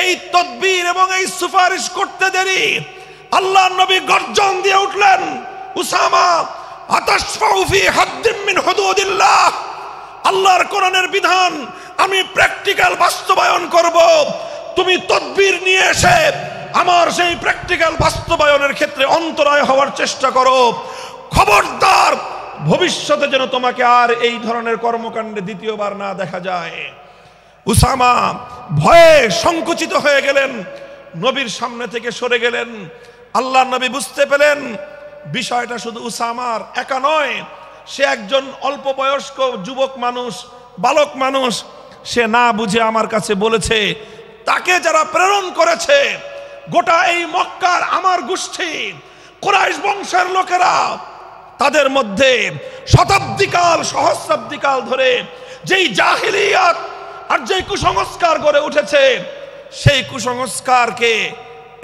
এই তদবির এবং এই সুপারিশ করতে দেরি, আল্লাহর নবী গর্জন দিয়ে উঠলেন, উসামা আতাশফাউ ফি হাদ্দিন মিন হুদুদিল্লাহ, আল্লাহর কোরআনের বিধান আমি প্র্যাকটিক্যাল বাস্তবায়ন করব, তুমি তদবির নিয়ে এসে আমার সেই প্র্যাকটিক্যাল বাস্তবায়নের ক্ষেত্রে অন্তরায় হওয়ার চেষ্টা করো। খবরদার, ভবিষ্যতে যেন তোমাকে আর এই ধরনের কর্মকাণ্ডে দ্বিতীয়বার না দেখা যায়। উসামা ভয়ে সংকুচিত হয়ে গেলেন, নবীর সামনে থেকে সরে গেলেন। আল্লাহর নবী বুঝতে পেলেন বিষয়টা শুধু উসামার একা নয়, সে একজন অল্প বয়স্ক যুবক মানুষ, বালক মানুষ, সে না বুঝে আমার কাছে বলেছে। তাকে যারা প্রেরণ করেছে, গোটা এই মক্কার আমার গোষ্ঠী কুরাইশ বংশের লোকেরা, তাদের মধ্যে শতাব্দীকাল সহস্রাব্দীকাল ধরে যেই জাহিলিয়াত আর যেই কুসংস্কার গড়ে উঠেছে, সেই কুসংস্কারকে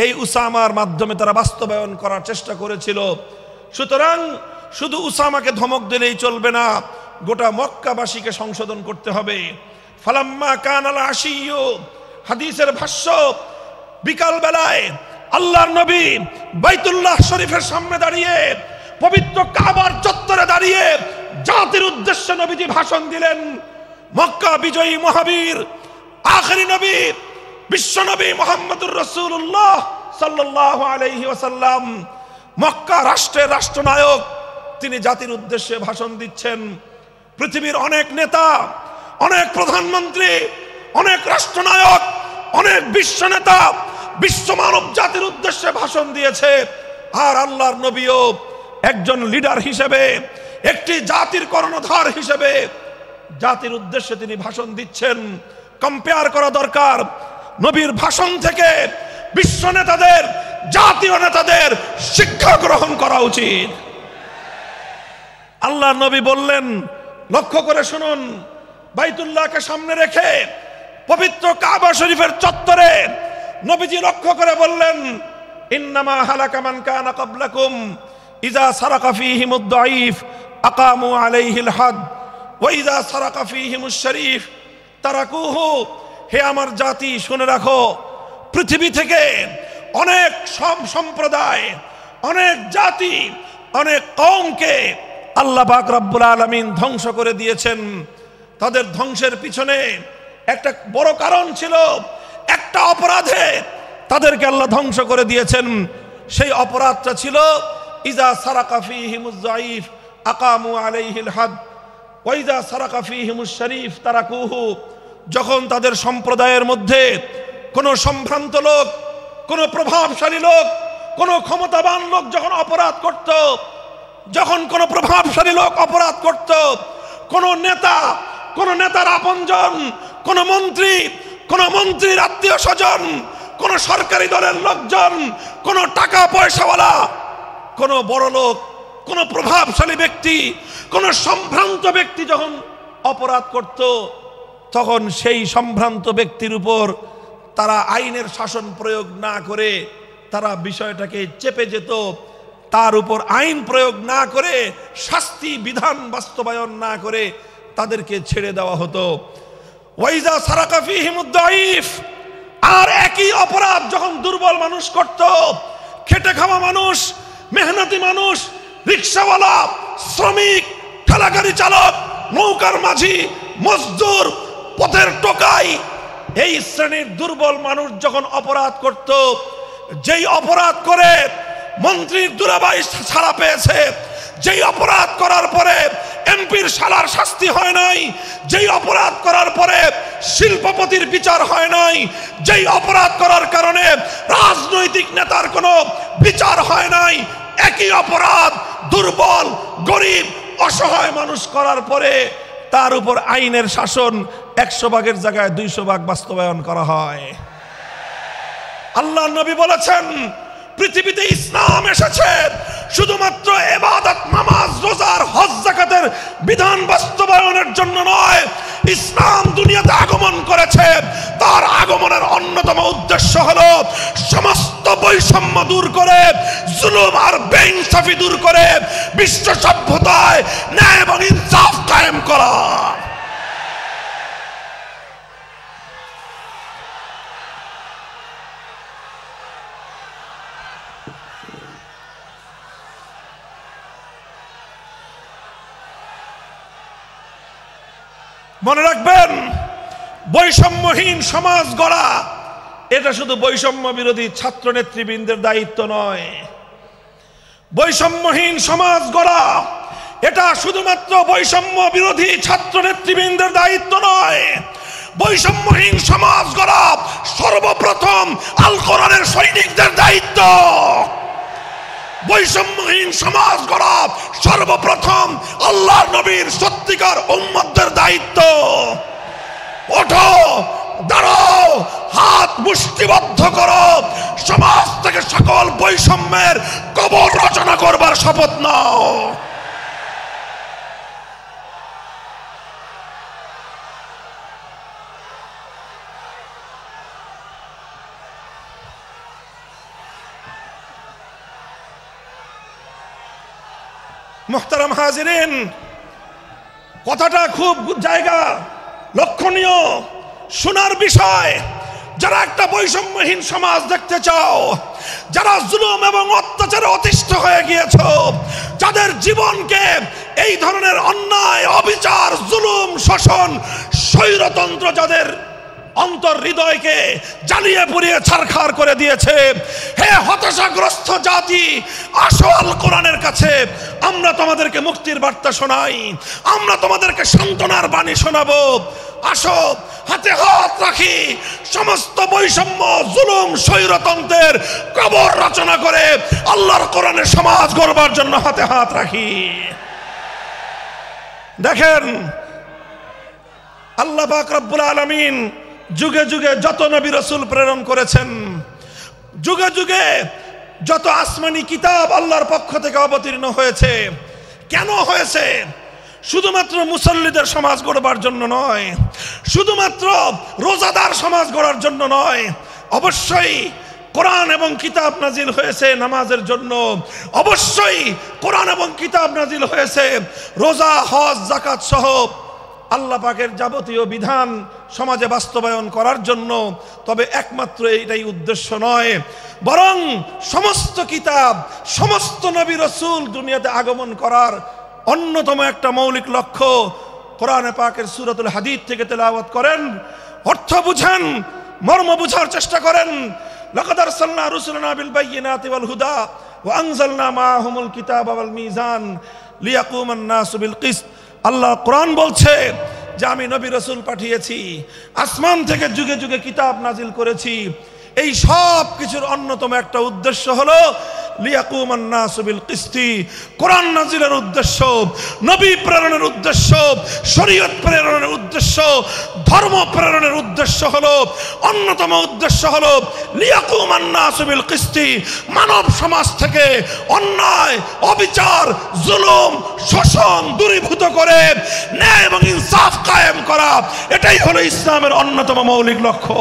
এই উসামার মাধ্যমে তারা বাস্তবায়ন করার চেষ্টা করেছিল। সুতরাং শুধু উসামাকে ধমক দিলেই চলবে না, গোটা মক্কাবাসীকে সংশোধন করতে হবে। ফালাম্মা কানাল আশিয়্যু, হাদিসের ভাষ্য, বিকাল বেলায় আল্লাহর নবী বাইতুল্লাহ শরীফের সামনে দাঁড়িয়ে, পবিত্র কাবার চত্বরে দাঁড়িয়ে জাতির উদ্দেশ্যে নবীজি ভাষণ দিলেন। মক্কা বিজয়ী মহাবীর আখেরি নবী বিশ্ব নবী মুহাম্মদুর রাসূলুল্লাহ সাল্লাল্লাহু আলাইহি ওয়াসাল্লাম, মক্কা রাষ্ট্রের রাষ্ট্রনায়ক, তিনি জাতির উদ্দেশ্যে ভাষণ দিচ্ছেন। পৃথিবীর অনেক নেতা, অনেক প্রধানমন্ত্রী, অনেক রাষ্ট্রনায়ক, অনেক বিশ্ব নেতা বিশ্ব মানব জাতির উদ্দেশ্যে ভাষণ দিয়েছে, আর আল্লাহর নবীও একজন লিডার হিসেবে, একটি জাতির কর্ণধার হিসেবে জাতির উদ্দেশ্যে তিনি ভাষণ দিচ্ছেন। কম্পেয়ার করা দরকার, নবীর ভাষণ থেকে বিশ্ব নেতাদের, জাতীয় নেতাদের শিক্ষা গ্রহণ করা উচিত। আল্লাহর নবী বললেন, লক্ষ্য করে শুনুন, বাইতুল্লাহকে সামনে রেখে পবিত্র কাবা শরীফের চত্বরে নবীজি লক্ষ্য করে বললেন, ইন্নামা হালাকা মান কানা ক্বাবলাকুম ইযা সারাকা ফীহিমুদ দাঈফ আকামু আলাইহিল হাদ ওয়া ইযা সারাকা ফীহিমুশ শরীফ তারাকুহু। হে আমার জাতি, শুনে রাখো, পৃথিবী থেকে অনেক সম্প্রদায়, অনেক জাতি, অনেক কওমকে আল্লাহ পাক রব্বুল আলামিন ধ্বংস করে দিয়েছেন। তাদের ধ্বংসের পিছনে একটা বড় কারণ ছিল, একটা অপরাধে তাদেরকে আল্লাহ ধ্বংস করে দিয়েছেন। সেই অপরাধটা ছিল ইজা সারাকা ফীহিমুজ যায়ীফ আকামু আলাইহিল হাদ ওয়া ইজা সারাকা ফীহিমুশ শরীফ তারাকুহু। যখন তাদের সম্প্রদায়ের মধ্যে কোনো সম্ভ্রান্ত লোক, কোনো প্রভাবশালী লোক, কোনো ক্ষমতাবান লোক যখন অপরাধ করত, যখন কোনো প্রভাবশালী লোক অপরাধ করত, কোনো নেতা, কোনো নেতার আপনজন, কোনো মন্ত্রী, কোনো মন্ত্রীর আত্মীয় স্বজন, কোন সরকারি দলের লোকজন, কোন টাকা পয়সাওয়ালা, কোন বড় লোক, কোন প্রভাবশালী ব্যক্তি, কোন সম্ভ্রান্ত ব্যক্তি যখন অপরাধ করত, তখন সেই সম্ভ্রান্ত ব্যক্তির উপর তারা আইনের শাসন প্রয়োগ না করে তারা বিষয়টাকে চেপে যেত, তার উপর আইন প্রয়োগ না করে, শাস্তি বিধান বাস্তবায়ন না করে তাদেরকে ছেড়ে দেওয়া হতো। ওয়াইজা সারাকা ফীহিমুদ দাঈফ, আর একই অপরাধ যখন দুর্বল মানুষ করত, খেটে খাওয়া মানুষ, মেহনতি মানুষ, রিকশাওয়ালা, শ্রমিক, ঠেলাগাড়ি চালক, নৌকার মাঝি, মজদুর, পথের টোকাই, এই শ্রেণীর দুর্বল মানুষ যখন অপরাধ করত, যেই অপরাধ করে মন্ত্রীর দুলাভাই ছাড়া পেয়েছে, যেই অপরাধ করার পরে এমপির শালার শাস্তি হয় নাই, যেই অপরাধ করার পরে শিল্পপতির বিচার হয় নাই, যেই অপরাধ করার কারণে রাজনৈতিক নেতার কোনো বিচার হয় নাই, একই অপরাধ দুর্বল, গরিব, অসহায় মানুষ করার পরে তার উপর আইনের শাসন 100 ভাগের জায়গায় 200 ভাগ বাস্তবায়ন করা হয়। আল্লাহর নবী বলেছেন, পৃথিবীতে ইসলাম এসেছে শুধুমাত্র ইবাদত, নামাজ, রোজার, হজ, যাকাতের বিধান বাস্তবায়নের জন্য নয়। ইসলাম দুনিয়াতে আগমন করেছে, তার আগমনের অন্যতম উদ্দেশ্য হলো সমস্ত বৈষম্য দূর করে, জুলুম আর বেইনসাফি দূর করে বিশ্ব সভ্যতায় ন্যায় এবং ইনসাফ কায়েম করা। মনে রাখবেন, বৈষম্যহীন সমাজ গড়া এটা শুধু বৈষম্য বিরোধী ছাত্র নেতৃবৃন্দের দায়িত্ব নয়। বৈষম্যহীন সমাজ গড়া এটা শুধুমাত্র বৈষম্য বিরোধী ছাত্র নেতৃবৃন্দের দায়িত্ব নয়। বৈষম্যহীন সমাজ গড়া সর্বপ্রথম আল কোরআনের সৈনিকদের দায়িত্ব। বৈষম্যহীন সমাজ গড়া সর্বপ্রথম আল্লাহর নবীর সত্যিকার উম্মতদের দায়িত্ব। ওঠো, দাঁড়াও, হাত মুষ্টিবদ্ধ করো, সমাজ থেকে সকল বৈষম্যের কবর রচনা করবার শপথ নাও। মুহতারাম হাজিরিন, কথাটা খুব জায়গা লক্ষণীয়, শোনার বিষয়। যারা একটা বৈষম্যহীন সমাজ দেখতে চাও, যারা জুলুম এবং অত্যাচারে অতিষ্ঠ হয়ে গিয়েছ, যাদের জীবনকে এই ধরনের অন্যায়, অবিচার, জুলুম, শোষণ, স্বৈরতন্ত্র যাদের অন্তর হৃদয়কে জ্বালিয়ে পুড়িয়ে ছারখার করে দিয়েছে, হে হতাশাগ্রস্ত জাতি, আসো আল কোরআনের কাছে। আমরা তোমাদেরকে মুক্তির বার্তা শোনাই, আমরা তোমাদেরকে সান্ত্বনার বাণী শোনাবো। আসো, হাতে হাত রাখি, সমস্ত বৈষম্য, জুলুম, স্বৈরতন্ত্রের কবর রচনা করে আল্লাহর কোরআনের সমাজ গড়বার জন্য হাতে হাত রাখি। দেখেন, আল্লাহ পাক রব্বুল আলামিন যুগে যুগে যত নবী রাসূল প্রেরণ করেছেন, যুগে যুগে যত আসমানি কিতাব আল্লাহর পক্ষ থেকে অবতীর্ণ হয়েছে, কেন হয়েছে? শুধুমাত্র মুসল্লিদের সমাজ গড়বার জন্য নয়, শুধুমাত্র রোজাদার সমাজ গড়ার জন্য নয়। অবশ্যই কোরআন এবং কিতাব নাজিল হয়েছে নামাজের জন্য, অবশ্যই কোরআন এবং কিতাব নাজিল হয়েছে রোজা, হজ, যাকাত সহ আল্লাহ পাকের যাবতীয় বিধান সমাজে বাস্তবায়ন করার জন্য। তবে একমাত্র এটাই উদ্দেশ্য নয়, বরং সমস্ত কিতাব, সমস্ত নবী রাসূল দুনিয়াতে আগমন করার অন্যতম একটা মৌলিক লক্ষ্য। কোরআনে পাকের সূরাতুল হাদীদ থেকে তেলাওয়াত করেন, অর্থ বুঝেন, মর্ম বুঝার চেষ্টা করেন। লাকাদ আরসালনা রুসুলানা বিল বায়িনাতি ওয়াল হুদা ওয়া আনজালনা মাআহুমুল কিতাবা ওয়াল মিজান লিয়াকুমান নাসু বিল কিসত। আল্লাহ কোরআন বলছে যে আমি নবী রাসূল পাঠিয়েছি, আসমান থেকে যুগে যুগে কিতাব নাজিল করেছি। এই সব কিছুর অন্যতম একটা উদ্দেশ্য হলো লিয়াকুমান নাসু বিল কিসতি। কোরআন নাজিলের উদ্দেশ্য, নবী প্রেরণের উদ্দেশ্য, শরীয়ত প্রেরণের উদ্দেশ্য, ধর্ম প্রেরণের উদ্দেশ্য হলো, অন্যতম উদ্দেশ্য হলো লিয়াকুমান নাসু বিল কিসতি, মানব সমাজ থেকে অন্যায়, অবিচার, জুলুম, শোষণ দূরীভূত করে ন্যায় এবং ইনসাফ কায়েম করা। এটাই হলো ইসলামের অন্যতম মৌলিক লক্ষ্য।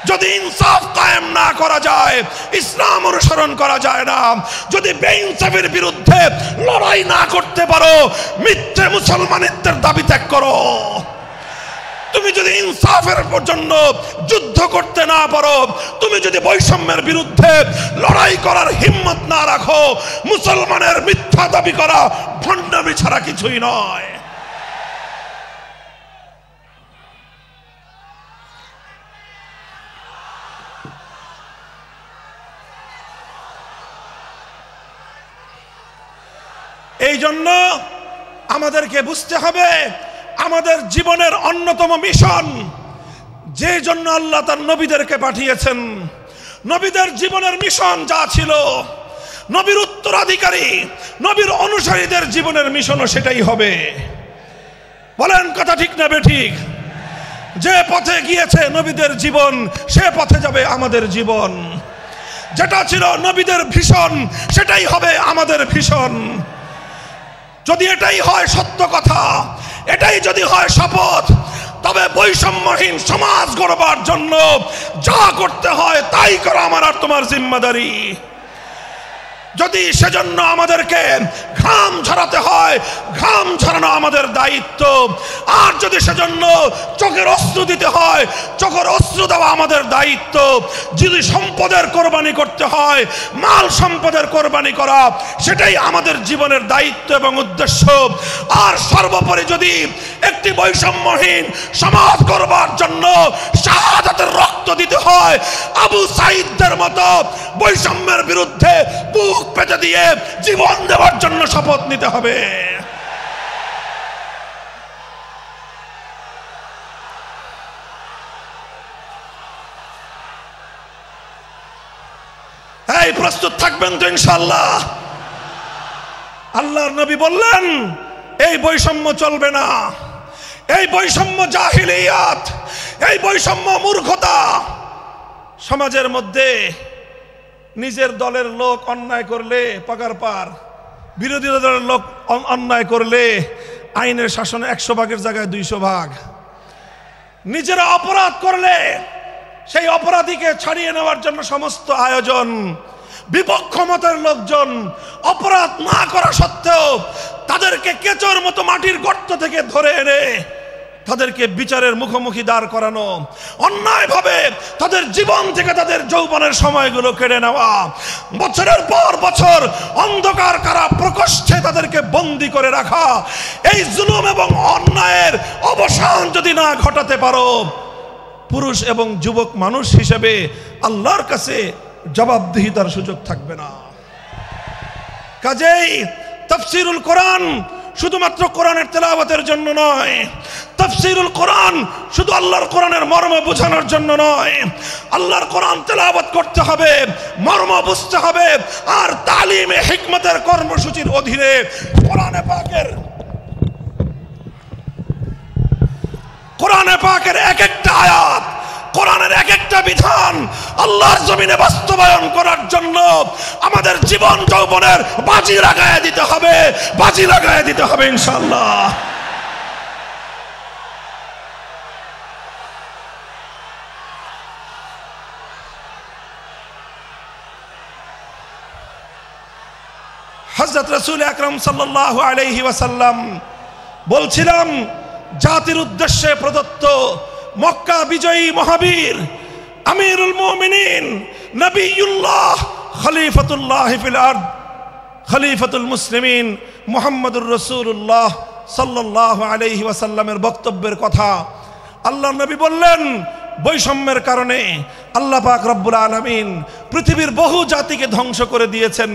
যদি ইনসাফ কায়েম না করা যায়, ইসলাম অনুসরণ করা যায় না। যদি বেইনসাফের বিরুদ্ধে লড়াই না করতে পারো, মিথ্যে মুসলমানিত্বের দাবি ত্যাগ করো। তুমি যদি ইনসাফের জন্য যুদ্ধ করতে না পারো, তুমি যদি বৈষম্যের বিরুদ্ধে লড়াই করার হিম্মত না রাখো, মুসলমানের মিথ্যা দাবি করা ভণ্ডামি ছাড়া কিছুই নয়। এই জন্য আমাদেরকে বুঝতে হবে, আমাদের জীবনের অন্যতম মিশন, যে জন্য আল্লাহ তার নবীদেরকে পাঠিয়েছেন, নবীদের জীবনের মিশন যা ছিল, নবীর উত্তরাধিকারী, নবীর অনুসারীদের জীবনের মিশনও সেটাই হবে। বলেন কথা ঠিক না বেঠিক? যে পথে গিয়েছে নবীদের জীবন, সে পথে যাবে আমাদের জীবন। যেটা ছিল নবীদের ভীষণ, সেটাই হবে আমাদের ভীষণ। যদি এটাই হয় সত্য কথা, এটাই যদি হয় শপথ, তবে বৈষম্যহীন সমাজ গড়বার জন্য যা করতে হয় তাই করা আমার আর তোমার জিম্মাদারি। যদি সেজন্য আমাদেরকে ঘাম ঝরাতে হয়, ঘাম ঝরানো আমাদের দায়িত্ব। আর যদি সেজন্য চোখের অশ্রু দিতে হয়, চোখের অশ্রু দেওয়া আমাদের দায়িত্ব। যদি সম্পদের কোরবানি করতে হয়, মাল সম্পদের কোরবানি করা, সেটাই আমাদের জীবনের দায়িত্ব এবং উদ্দেশ্য। আর সর্বোপরি যদি একটি বৈষম্যহীন সমাজ গড়বার জন্য শাহাদাতের রক্ত দিতে হয়, আবু সাঈদদের মতো বৈষম্যের বিরুদ্ধে বুক পেতে দিয়ে জীবন দেওয়ার জন্য শপথ নিতে হবে। এই প্রস্তুত থাকবেন তো ইনশাআল্লাহ? আল্লাহর নবী বললেন, এই বৈষম্য চলবে না, এই বৈষম্য জাহিলিয়াত, এই বৈষম্য মূর্খতা। সমাজের মধ্যে নিজের দলের লোক অন্যায় করলে পাকার পার, বিরোধী দলের লোক অন্যায় করলে আইনের শাসনে 100 ভাগের জায়গায় 200 ভাগ। নিজেরা অপরাধ করলে সেই অপরাধীকে ছাড়িয়ে নেওয়ার জন্য সমস্ত আয়োজন। বিপক্ষ মতের লোকজন অপরাধ না করা সত্ত্বেও তাদেরকে কেচোর মতো মাটির গর্ত থেকে ধরে এনে তাদেরকে বিচারের মুখোমুখি দাঁড় করানো, অন্যায়ভাবে তাদের জীবন থেকে তাদের যৌবনের সময়গুলো কেড়ে নেওয়া, বছরের পর বছর অন্ধকার কারা প্রকোষ্ঠে তাদেরকে বন্দী করে রাখা। এই জুলুম এবং অন্যায়ের অবসান যদি না ঘটাতে পারো, পুরুষ এবং যুবক মানুষ হিসেবে আল্লাহর কাছে জবাবদিহিতার সুযোগ থাকবে না। কাজেই তাফসীরুল কোরআন শুধুমাত্র কোরআনের তেলাওয়াতের জন্য নয়, তাফসীরুল কোরআন শুধু আল্লাহর কোরআনের মর্ম বোঝানোর জন্য নয়। আল্লাহর কোরআন তেলাওয়াত করতে হবে, মর্ম বুঝতে হবে, আর তালিমে হিকমতের কর্মসূচির অধীনে কোরআনে পাকের এক একটা আয়াত, কোরআনের এক একটা বিধান আল্লাহর জমিনে বাস্তবায়ন করার জন্য আমাদের জীবন যৌবনের বাজি লাগায় দিতে হবে, বাজি লাগায় দিতে হবে ইনশাআল্লাহ। হযরত রাসূল আকরাম সাল্লাল্লাহু আলাইহি ওয়াসাল্লাম বলছিলাম, জাতির উদ্দেশ্যে প্রদত্ত মক্কা বিজয়ী মহাবীর আমিরুল মুমিনিন নবিয়ুল্লাহ খলিফাতুল্লাহ ফিল আরদ খলিফাতুল মুসলিমিন মুহাম্মদুর রাসূলুল্লাহ সাল্লাল্লাহু আলাইহি ওয়াসাল্লামের বক্তব্যের কথা আল্লাহর নবী বললেন, বৈষম্যের কারণে আল্লাহ পাক রব্বুল আলামিন পৃথিবীর বহু জাতিকে ধ্বংস করে দিয়েছেন।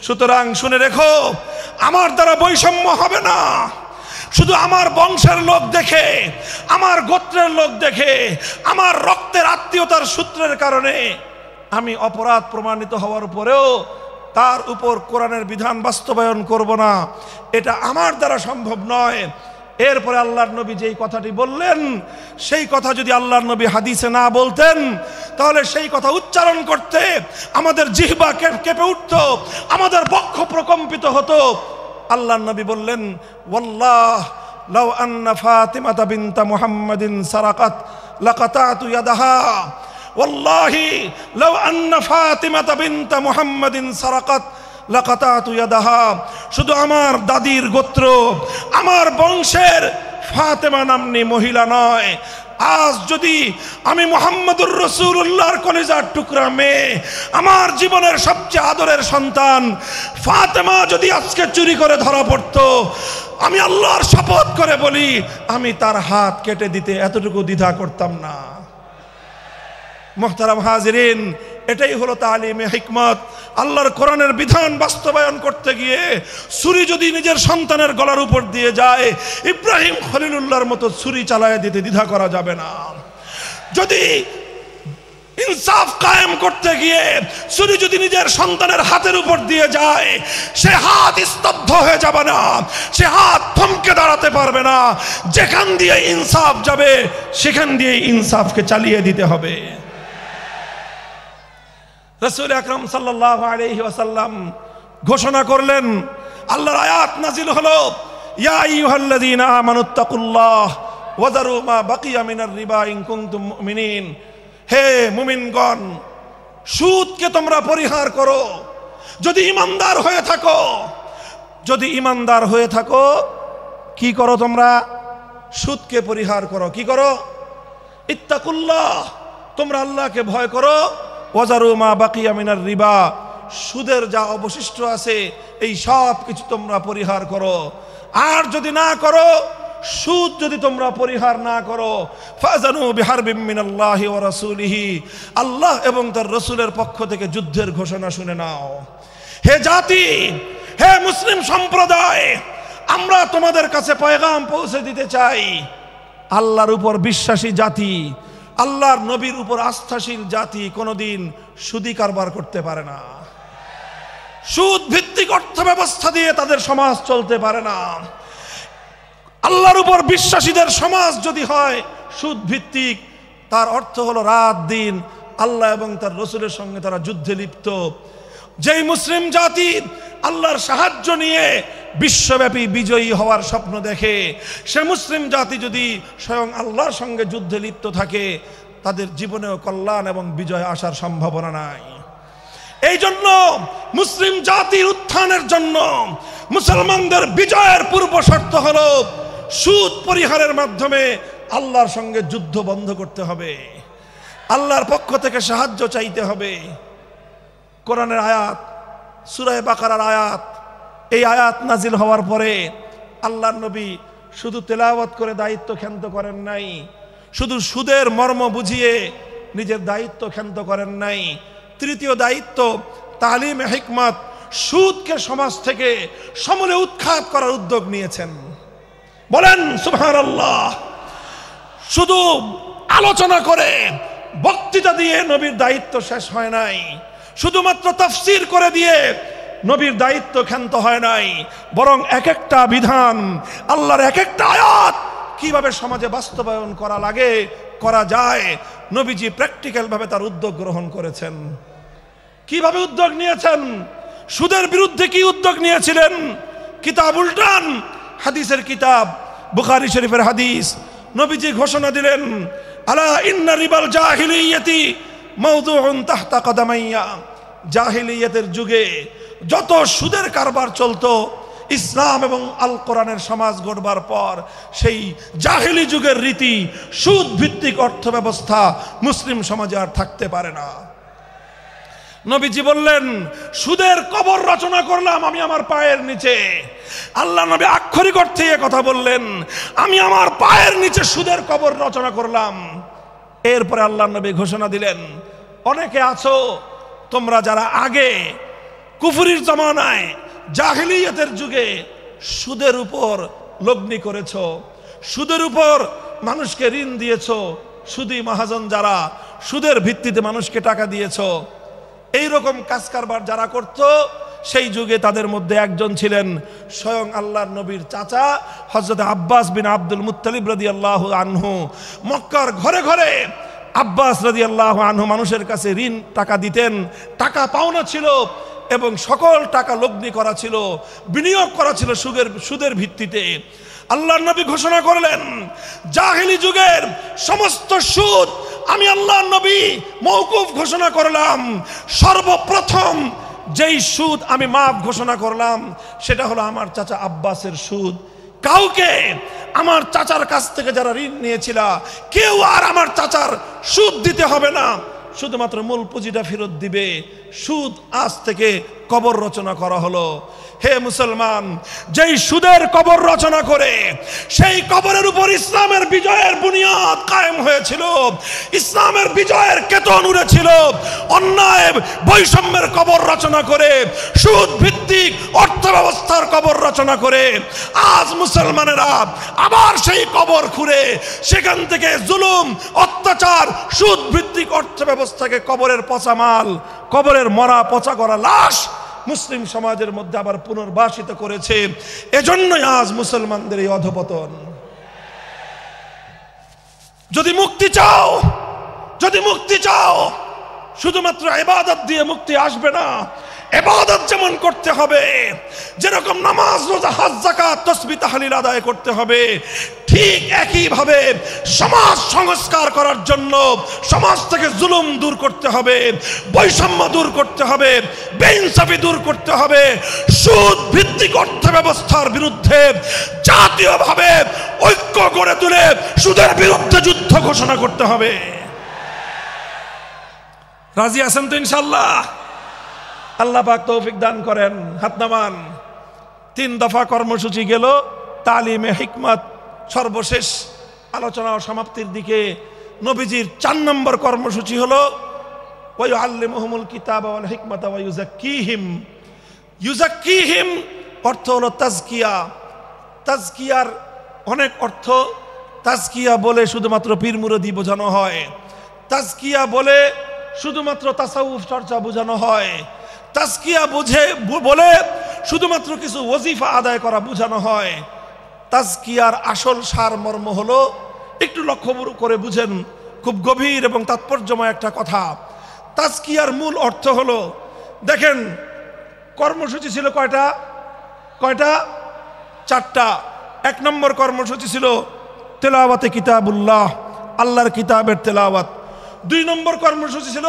সুতরাং শুনে রেখো, আমার দ্বারা বৈষম্য হবে না। শুধু আমার বংশের লোক দেখে, আমার গোত্রের লোক দেখে, আমার রক্তের আত্মীয়তার সূত্রের কারণে আমি অপরাধ প্রমাণিত হওয়ার পরেও তার উপর কোরআনের বিধান বাস্তবায়ন করব না, এটা আমার দ্বারা সম্ভব নয়। এরপরে আল্লাহর নবী যেই কথাটি বললেন, সেই কথা যদি আল্লাহর নবী হাদিসে না বলতেন, তাহলে সেই কথা উচ্চারণ করতে আমাদের জিহ্বা কেঁপে উঠত, আমাদের বক্ষ প্রকম্পিত হতো। আল্লাহর নবী বললেন, ওয়াল্লাহ লাউ আন্না ফাতিমাতা বিনতা মুহাম্মাদিন সারাকাত লাকাতাতু ইয়াদাহা, ওয়াল্লাহি লাউ আন্না ফাতিমাতা বিনতা মুহাম্মাদিন সারাকাত লাকাতাতু ইয়াদাহা। শুধু আমার দাদির গোত্র, আমার বংশের ফাতেমা নামনি মহিলা নয়, আজ যদি আমি মুহাম্মদুর রাসূলুল্লাহর কলিজার টুকরা মেয়ে, আমার জীবনের সবচেয়ে আদরের সন্তান ফাতেমা যদি আজকে চুরি করে ধরা পড়তো, আমি আল্লাহর শপথ করে বলি, আমি তার হাত কেটে দিতে এতটুকু দ্বিধা করতাম না। মুহতারাম হাজিরিন, এটাই হলো তালিমে হিকমত। আল্লাহর কোরআনের বিধান বাস্তবায়ন করতে গিয়ে ছুরি যদি নিজের সন্তানের গলার উপর দিয়ে যায়, ইব্রাহিম খলিলুল্লাহর মতো ছুরি চালায় দিতে দ্বিধা করা যাবে না। যদি ইনসাফ কায়েম করতে গিয়ে ছুরি যদি নিজের সন্তানের হাতের উপর দিয়ে যায়, সে হাত স্তব্ধ হয়ে যাবে না, সে হাত থমকে দাঁড়াতে পারবে না। যেখান দিয়ে ইনসাফ যাবে সেখান দিয়ে ইনসাফকে চালিয়ে দিতে হবে। রাসূল আকরাম সাল্লাল্লাহু আলাইহি ওয়াসাল্লাম ঘোষণা করলেন, আল্লাহর আয়াত নাজিল হলো, ইয়া আইয়ুহাল্লাযীনা আমানুত্তাকুল্লাহ ওয়া যারু মা বাকিয়া মিনার রিবা ইন কুনতুম মুমিনিন। হে মুমিনগণ, সুদকে তোমরা পরিহার করো যদি ঈমানদার হয়ে থাকো। যদি ঈমানদার হয়ে থাকো, কি করো তোমরা? সুদকে পরিহার করো। কি করো? ইত্তাকুল্লাহ, তোমরা আল্লাহকে ভয় করো। ওয়াজারু মা বাকিয়া মিনার রিবা, সুদের যা অবশিষ্ট আছে এই সব কিছু তোমরা পরিহার করো। আর যদি না করো, সুদ যদি তোমরা পরিহার না করো, ফাজানু বিহারবিম মিনাল্লাহি ওয়া রাসূলিহি, আল্লাহ এবং তার রাসূলের পক্ষ থেকে যুদ্ধের ঘোষণা শুনে নাও। হে জাতি, হে মুসলিম সম্প্রদায়, আমরা তোমাদের কাছে পয়গাম পৌঁছে দিতে চাই, আল্লাহর উপর বিশ্বাসী জাতি, আল্লাহর নবীর উপর আস্থাশীল জাতি কোনোদিন সুদি কারবার করতে পারে না। সুদ ভিত্তিক অর্থ ব্যবস্থা দিয়ে তাদের সমাজ চলতে পারে না। আল্লাহর উপর বিশ্বাসীদের সমাজ যদি হয় সুদ ভিত্তিক, তার অর্থ হলো রাত দিন আল্লাহ এবং তার রাসূলের সঙ্গে তারা যুদ্ধে লিপ্ত। যেই মুসলিম জাতি আল্লাহর সাহায্য নিয়ে বিশ্বব্যাপী বিজয়ী হওয়ার স্বপ্ন দেখে, সে মুসলিম জাতি যদি স্বয়ং আল্লাহর সঙ্গে যুদ্ধে লিপ্ত থাকে, তাদের জীবনেও কল্যাণ এবং বিজয় আসার সম্ভাবনা নাই। এই জন্য মুসলিম জাতির উত্থানের জন্য, মুসলমানদের বিজয়ের পূর্ব শর্ত হলো সুদ পরিহারের মাধ্যমে আল্লাহর সঙ্গে যুদ্ধ বন্ধ করতে হবে, আল্লাহর পক্ষ থেকে সাহায্য চাইতে হবে। কোরআনের আয়াত, সূরা বাকারার আয়াত, এই আয়াত নাজিল হওয়ার পরে আল্লাহর নবী শুধু তেলাওয়াত করে দায়িত্ব ক্ষান্ত করেন নাই, শুধু সুদের মর্ম বুঝিয়ে নিজের দায়িত্ব ক্ষান্ত করেন নাই। তৃতীয় দায়িত্ব তালিমে হিকমত, সুদকে সমাজ থেকে সমূলে উৎখাত করার উদ্যোগ নিয়েছেন। বলেন সুবহানাল্লাহ। শুধু আলোচনা করে বক্তৃতা দিয়ে নবীর দায়িত্ব শেষ হয় নাই, শুধুমাত্র তাফসীর করে দিয়ে নবীর দায়িত্ব ক্ষান্ত হয় নাই, বরং এক একটা বিধান, আল্লাহর এক একটা আয়াত কিভাবে সমাজে বাস্তবায়ন করা লাগে, করা যায়, নবীজি প্র্যাকটিক্যাল ভাবে তার উদ্যোগ গ্রহণ করেছেন। কিভাবে উদ্যোগ নিয়েছেন? সুদের বিরুদ্ধে কি উদ্যোগ নিয়েছিলেন? কিতাব উল্টান, হাদিসের কিতাব, বুখারী শরীফের হাদিস, নবীজি ঘোষণা দিলেন, আলা ইন্না রিবাল জাহিলিয়াতি মাওদুউন তাহতা কদামাইয়া। জাহিলিয়াতের যুগে যত সুদের কারবার চলতো, ইসলাম এবং আল কোরআনের সমাজ গড়বার পর সেই জাহিলি যুগের রীতি, সুদ ভিত্তিক অর্থ ব্যবস্থা মুসলিম সমাজে আর থাকতে পারে না। নবীজি বললেন, সুদের কবর রচনা করলাম আমি আমার পায়ের নিচে। আল্লাহ নবী আক্ষরিক অর্থে কথা বললেন, আমি আমার পায়ের নিচে সুদের কবর রচনা করলাম। এরপরে আল্লাহ নবী ঘোষণা দিলেন, অনেকে আছো তোমরা যারা আগে কুফরির জমানায় জাহিলিয়াতের যুগে সুদের উপর লগ্নি করেছো, সুদের উপর মানুষকে ঋণ দিয়েছো, সুদী মহাজন যারা সুদের ভিত্তিতে মানুষকে টাকা দিয়েছো, এই রকম কাজ কারবার যারা করত, সেই যুগে তাদের মধ্যে একজন ছিলেন স্বয়ং আল্লাহর নবীর চাচা হযরত আব্বাস বিন আব্দুল মুত্তালিব রাদিয়াল্লাহু আনহু। মক্কার ঘরে ঘরে আব্বাস রাদিয়াল্লাহু আনহু মানুষের কাছে ঋণ টাকা দিতেন, টাকা পাওনা ছিল এবং সকল টাকা লগ্নি করা ছিল, বিনিয়োগ করা ছিল সুদের ভিত্তিতে। আল্লাহর নবী ঘোষণা করলেন, জাহেলি যুগের সমস্ত সুদ আমি আল্লাহর নবী মওকুফ ঘোষণা করলাম। সর্বপ্রথম যেই সুদ আমি মাফ ঘোষণা করলাম সেটা হলো আমার চাচা আব্বাসের সুদ। কাউকে আমার চাচার কাছ থেকে যারা ঋণ নিয়েছিল কেউ আর আমার চাচার সুদ দিতে হবে না, শুধুমাত্র মূল পুঁজিটা ফেরত দিবে। সুদ আজ থেকে কবর রচনা করা হলো। হে মুসলমান, যেই সুদের কবর রচনা করে সেই কবরের উপর ইসলামের বিজয়ের বুনিয়াদ কায়েম হয়েছিল, ইসলামের বিজয়ের কেতন উড়েছিল। অন্যায় বৈষম্যের কবর রচনা করে, সুদ ভিত্তিক অর্থ ব্যবস্থার কবর রচনা করে আজ মুসলমানেরা আবার সেই কবর খুঁড়ে সেখান থেকে জুলুম, অত্যাচার, সুদ ভিত্তিক অর্থ ব্যবস্থাকে কবরের পচা মাল, কবরের মরা পচা করা লাশ মুসলিম সমাজের মধ্যে আবার পুনর্বাসিত করেছে। এজন্যই আজ মুসলমানদের এই অধপতন। যদি মুক্তি চাও, যদি মুক্তি চাও, শুধুমাত্র ইবাদত দিয়ে মুক্তি আসবে না। ইবাদত যেমন করতে হবে, যেরকম নামাজ, রোজা, হজ, যাকাত, তাসবিহ, তাহলিল আদায় করতে হবে, ঠিক একই ভাবে সমাজ সংস্কার করার জন্য সমাজ থেকে জুলুম দূর করতে হবে, বৈষম্য দূর করতে হবে, বেইনসাফি দূর করতে হবে, সুদ ভিত্তিক অর্থ ব্যবস্থার বিরুদ্ধে জাতীয়ভাবে ঐক্য গড়ে তুলে সুদের বিরুদ্ধে যুদ্ধ ঘোষণা করতে হবে। রাজি আছেন তো ইনশাআল্লাহ? আল্লাহ পাক তৌফিক দান করেন। হাত নামান। 3 দফা কর্মসূচি গেল, তালিমে হিকমত সর্বশেষ আলোচনা ও সমাপ্তির দিকে। নবীজির 4 নম্বর কর্মসূচি হলো ওয়ায়ুআল্লিমুহুমুল কিতাবা ওয়াল হিকমাতা ওয়া ইউযাক্কিহিম। ইউযাক্কিহিম অর্থ হলো তাজকিয়া। তাজকিয়ার অনেক অর্থ। তাজকিয়া বলে শুধুমাত্র পীর মুরিদি বোঝানো হয়, তাজকিয়া বলে শুধুমাত্র তাসাউফ চর্চা বোঝানো হয়, তাজকিয়া বলে শুধুমাত্র কিছু ওজিফা আদায় করা বোঝানো হয়। তাজকিয়ার আসল সারমর্ম হলো, একটু লক্ষ্য করে বুঝেন, খুব গভীর এবং তাৎপর্যময় একটা কথা। তাজকিয়ার মূল অর্থ হলো, দেখেন কর্মসূচি ছিল কয়টা? 4টা। 1 নম্বর কর্মসূচি ছিল তেলাওয়াতে কিতাবুল্লাহ, আল্লাহর কিতাবের তেলাওয়াত। 2 নম্বর কর্মসূচি ছিল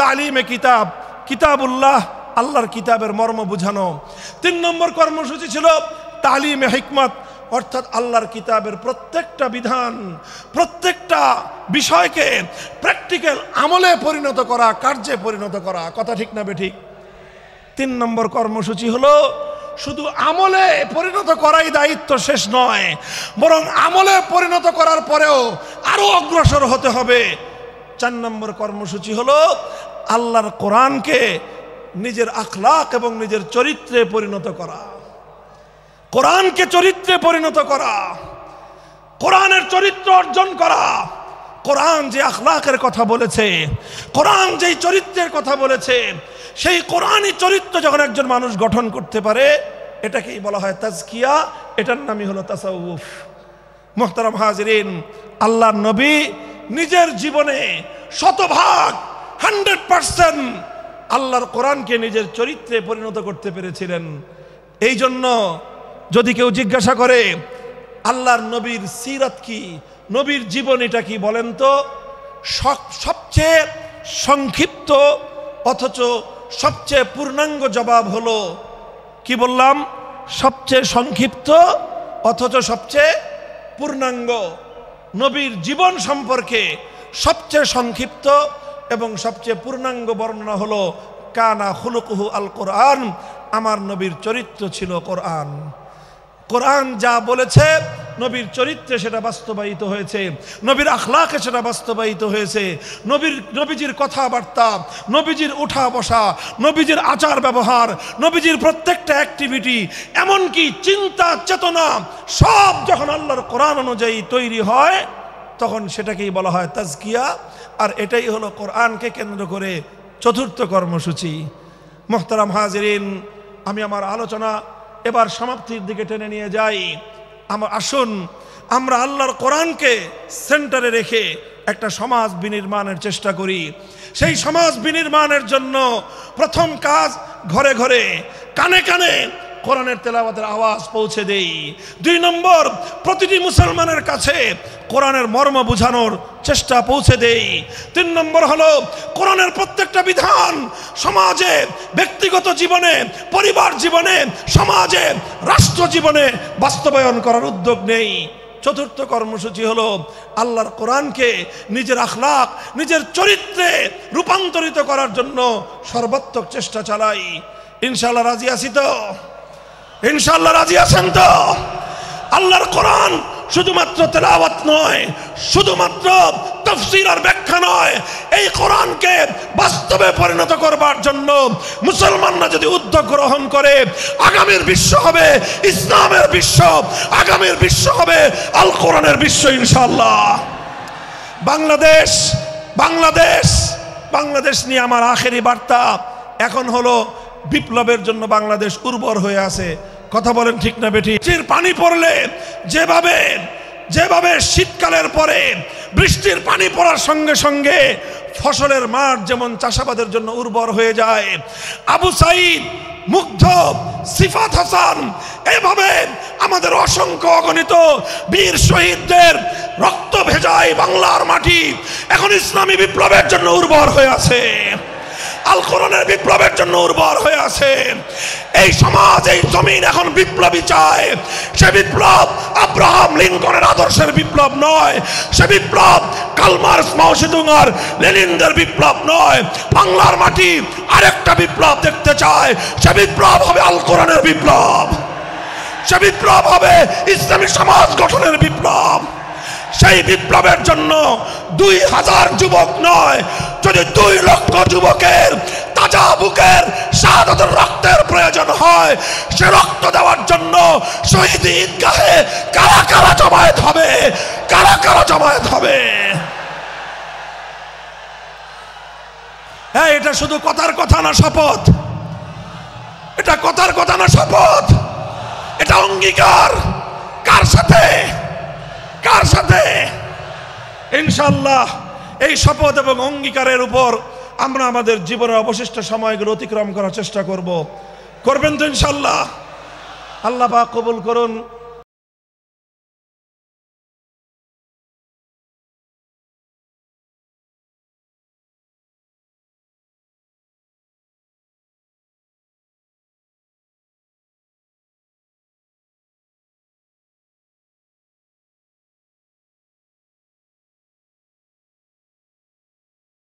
তালিমে কিতাব, কিতাবুল্লাহ, আল্লাহর কিতাবের মর্ম বুঝানো। 3 নম্বর কর্মসূচি ছিল তালিমে হিকমত, অর্থাৎ আল্লাহর কিতাবের প্রত্যেকটা বিধান, প্রত্যেকটা বিষয়কে প্র্যাকটিক্যাল আমলে পরিণত করা, কার্যে পরিণত করা। কথা ঠিক না বেঠিক? 3 নম্বর কর্মসূচি হলো শুধু আমলে পরিণত করাই দায়িত্ব শেষ নয়, বরং আমলে পরিণত করার পরেও আরো অগ্রসর হতে হবে। 4 নম্বর কর্মসূচি হলো আল্লাহর কোরআনকে নিজের আখলাক এবং নিজের চরিত্রে পরিণত করা। কোরআনকে চরিত্রে পরিণত করা, কোরআনের চরিত্র অর্জন করা। কোরআন যে আখলাকের কথা বলেছে, কোরআন যেই চরিত্রের কথা বলেছে, সেই কোরআনই চরিত্র যখন একজন মানুষ গঠন করতে পারে, এটাকেই বলা হয় তাজকিয়া। এটার নামই হলো তাসাউফ। মুহতারাম হাজিরিন, আল্লাহর নবী নিজের জীবনে 100% আল্লাহর কোরআনকে নিজের চরিত্রে পরিণত করতে পেরেছিলেন। এই জন্য যদি কেউ জিজ্ঞাসা করে আল্লাহর নবীর সিরাত কি, নবীর জীবনীটা কি, বলেন তো? সবচেয়ে সংক্ষিপ্ত অথচ সবচেয়ে পূর্ণাঙ্গ জবাব হলো, কি বললাম? সবচেয়ে সংক্ষিপ্ত অথচ সবচেয়ে পূর্ণাঙ্গ। নবীর জীবন সম্পর্কে সবচেয়ে সংক্ষিপ্ত এবং সবচেয়ে পূর্ণাঙ্গ বর্ণনা হলো কানা খুলুকুহু আল কোরআন, আমার নবীর চরিত্র ছিল কোরআন। কোরআন যা বলেছে নবীর চরিত্রে সেটা বাস্তবায়িত হয়েছে, নবীর আখলাকে সেটা বাস্তবায়িত হয়েছে। নবীজির কথাবার্তা, নবীজির উঠা বসা, নবীজির আচার ব্যবহার, নবীজির প্রত্যেকটা অ্যাক্টিভিটি, এমনকি চিন্তা চেতনা, সব যখন আল্লাহর কোরআন অনুযায়ী তৈরি হয় তখন সেটাকেই বলা হয় তাজকিয়া। আর এটাই হলো কোরআনকে কেন্দ্র করে চতুর্থ কর্মসূচি। মুহতারাম হাজিরিন, আমি আমার আলোচনা এবার সমাপ্তির দিকে টেনে নিয়ে যাই। আসুন আমরা আল্লাহর কোরআনকে সেন্টারে রেখে একটা সমাজ বিনির্মাণের চেষ্টা করি। সেই সমাজ বিনির্মাণের জন্য প্রথম কাজ, ঘরে ঘরে কানে কানে কোরআনের তেলাওয়াতের আওয়াজ পৌঁছে দেই। 2 নম্বর, প্রতিটি মুসলমানের কাছে কোরআনের মর্ম বোঝানোর চেষ্টা পৌঁছে দেই। 3 নম্বর হলো কোরআনের প্রত্যেকটা বিধান সমাজে, ব্যক্তিগত জীবনে, পরিবার জীবনে, সমাজে, রাষ্ট্র জীবনে বাস্তবায়ন করার উদ্যোগ নেই। চতুর্থ কর্মসূচি হলো আল্লাহর কোরআনকে নিজের আখলাক, নিজের চরিত্রে রূপান্তরিত করার জন্য সর্বাত্মক চেষ্টা চালাই। ইনশাআল্লাহ রাজি আছি তো? ইনশাআল্লাহ রাজি আছেন তো? আল্লাহর কোরআন শুধুমাত্র তেলাওয়াত নয়, শুধুমাত্র তাফসীর আর ব্যাখ্যা নয়, এই কোরআনকে বাস্তবে পরিণত করবার জন্য মুসলমানরা যদি উদ্যোগ গ্রহণ করে, আগামীর বিশ্ব হবে ইসলামের বিশ্ব, আগামীর বিশ্ব হবে আল কোরআনের বিশ্ব ইনশাআল্লাহ। বাংলাদেশ বাংলাদেশ বাংলাদেশ নিয়ে আমার আখেরি বার্তা এখন হলো বিপ্লবের জন্য বাংলাদেশ উর্বর হয়ে আছে। কথা বলেন ঠিক না বেঠিক? পানি পড়লে যেভাবে যেভাবে শীতকালের পরে বৃষ্টির পানি পড়ার সঙ্গে সঙ্গে ফসলের মাঠ যেমন চাষাবাদের জন্য উর্বর হয়ে যায়, আবু সাইদ, মুগ্ধ, সিফাত হাসান, এভাবে আমাদের অসংখ্য অগণিত বীর শহীদদের রক্ত ভেজায় বাংলার মাটি এখন ইসলামী বিপ্লবের জন্য উর্বর হয়ে আছে, আল কোরআনের বিপ্লবের জন্য উর্বর হয়ে আছে। এই সমাজ, এই জমিন এখন বিপ্লবী চায়। সে বিপ্লব আব্রাহাম লিঙ্কনের আদর্শের বিপ্লব নয়, সে বিপ্লব কার্ল মার্কস, মাও সেতুং আর লেনিনদের বিপ্লব নয়। বাংলার মাটি আরেকটা বিপ্লব দেখতে চায়, সে বিপ্লব হবে আল কোরআনের বিপ্লব, সে বিপ্লব হবে ইসলামী সমাজ গঠনের বিপ্লব। সেই বিপ্লবের জন্য 2000 যুবক নয়, যদি 2 লক্ষ যুবকের তাজা বুকের শাহাদাতের রক্তের প্রয়োজন হয়, সে রক্ত দেওয়ার জন্য শহীদ ঈদগাহে কারা কারা জমায়েত হবে, কারা কারা জমায়েত হবে। হ্যাঁ, এটা শুধু কথার কথা না, শপথ। এটা কথার কথা না, শপথ। এটা অঙ্গীকার। কার সাথে? কার সাথে? ইনশাআল্লাহ এই শপথ এবং অঙ্গীকারের উপর আমরা আমাদের জীবনের অবশিষ্ট সময়গুলো অতিক্রম করার চেষ্টা করব। করবেন তো ইনশাআল্লাহ? আল্লাহ পাক কবুল করুন।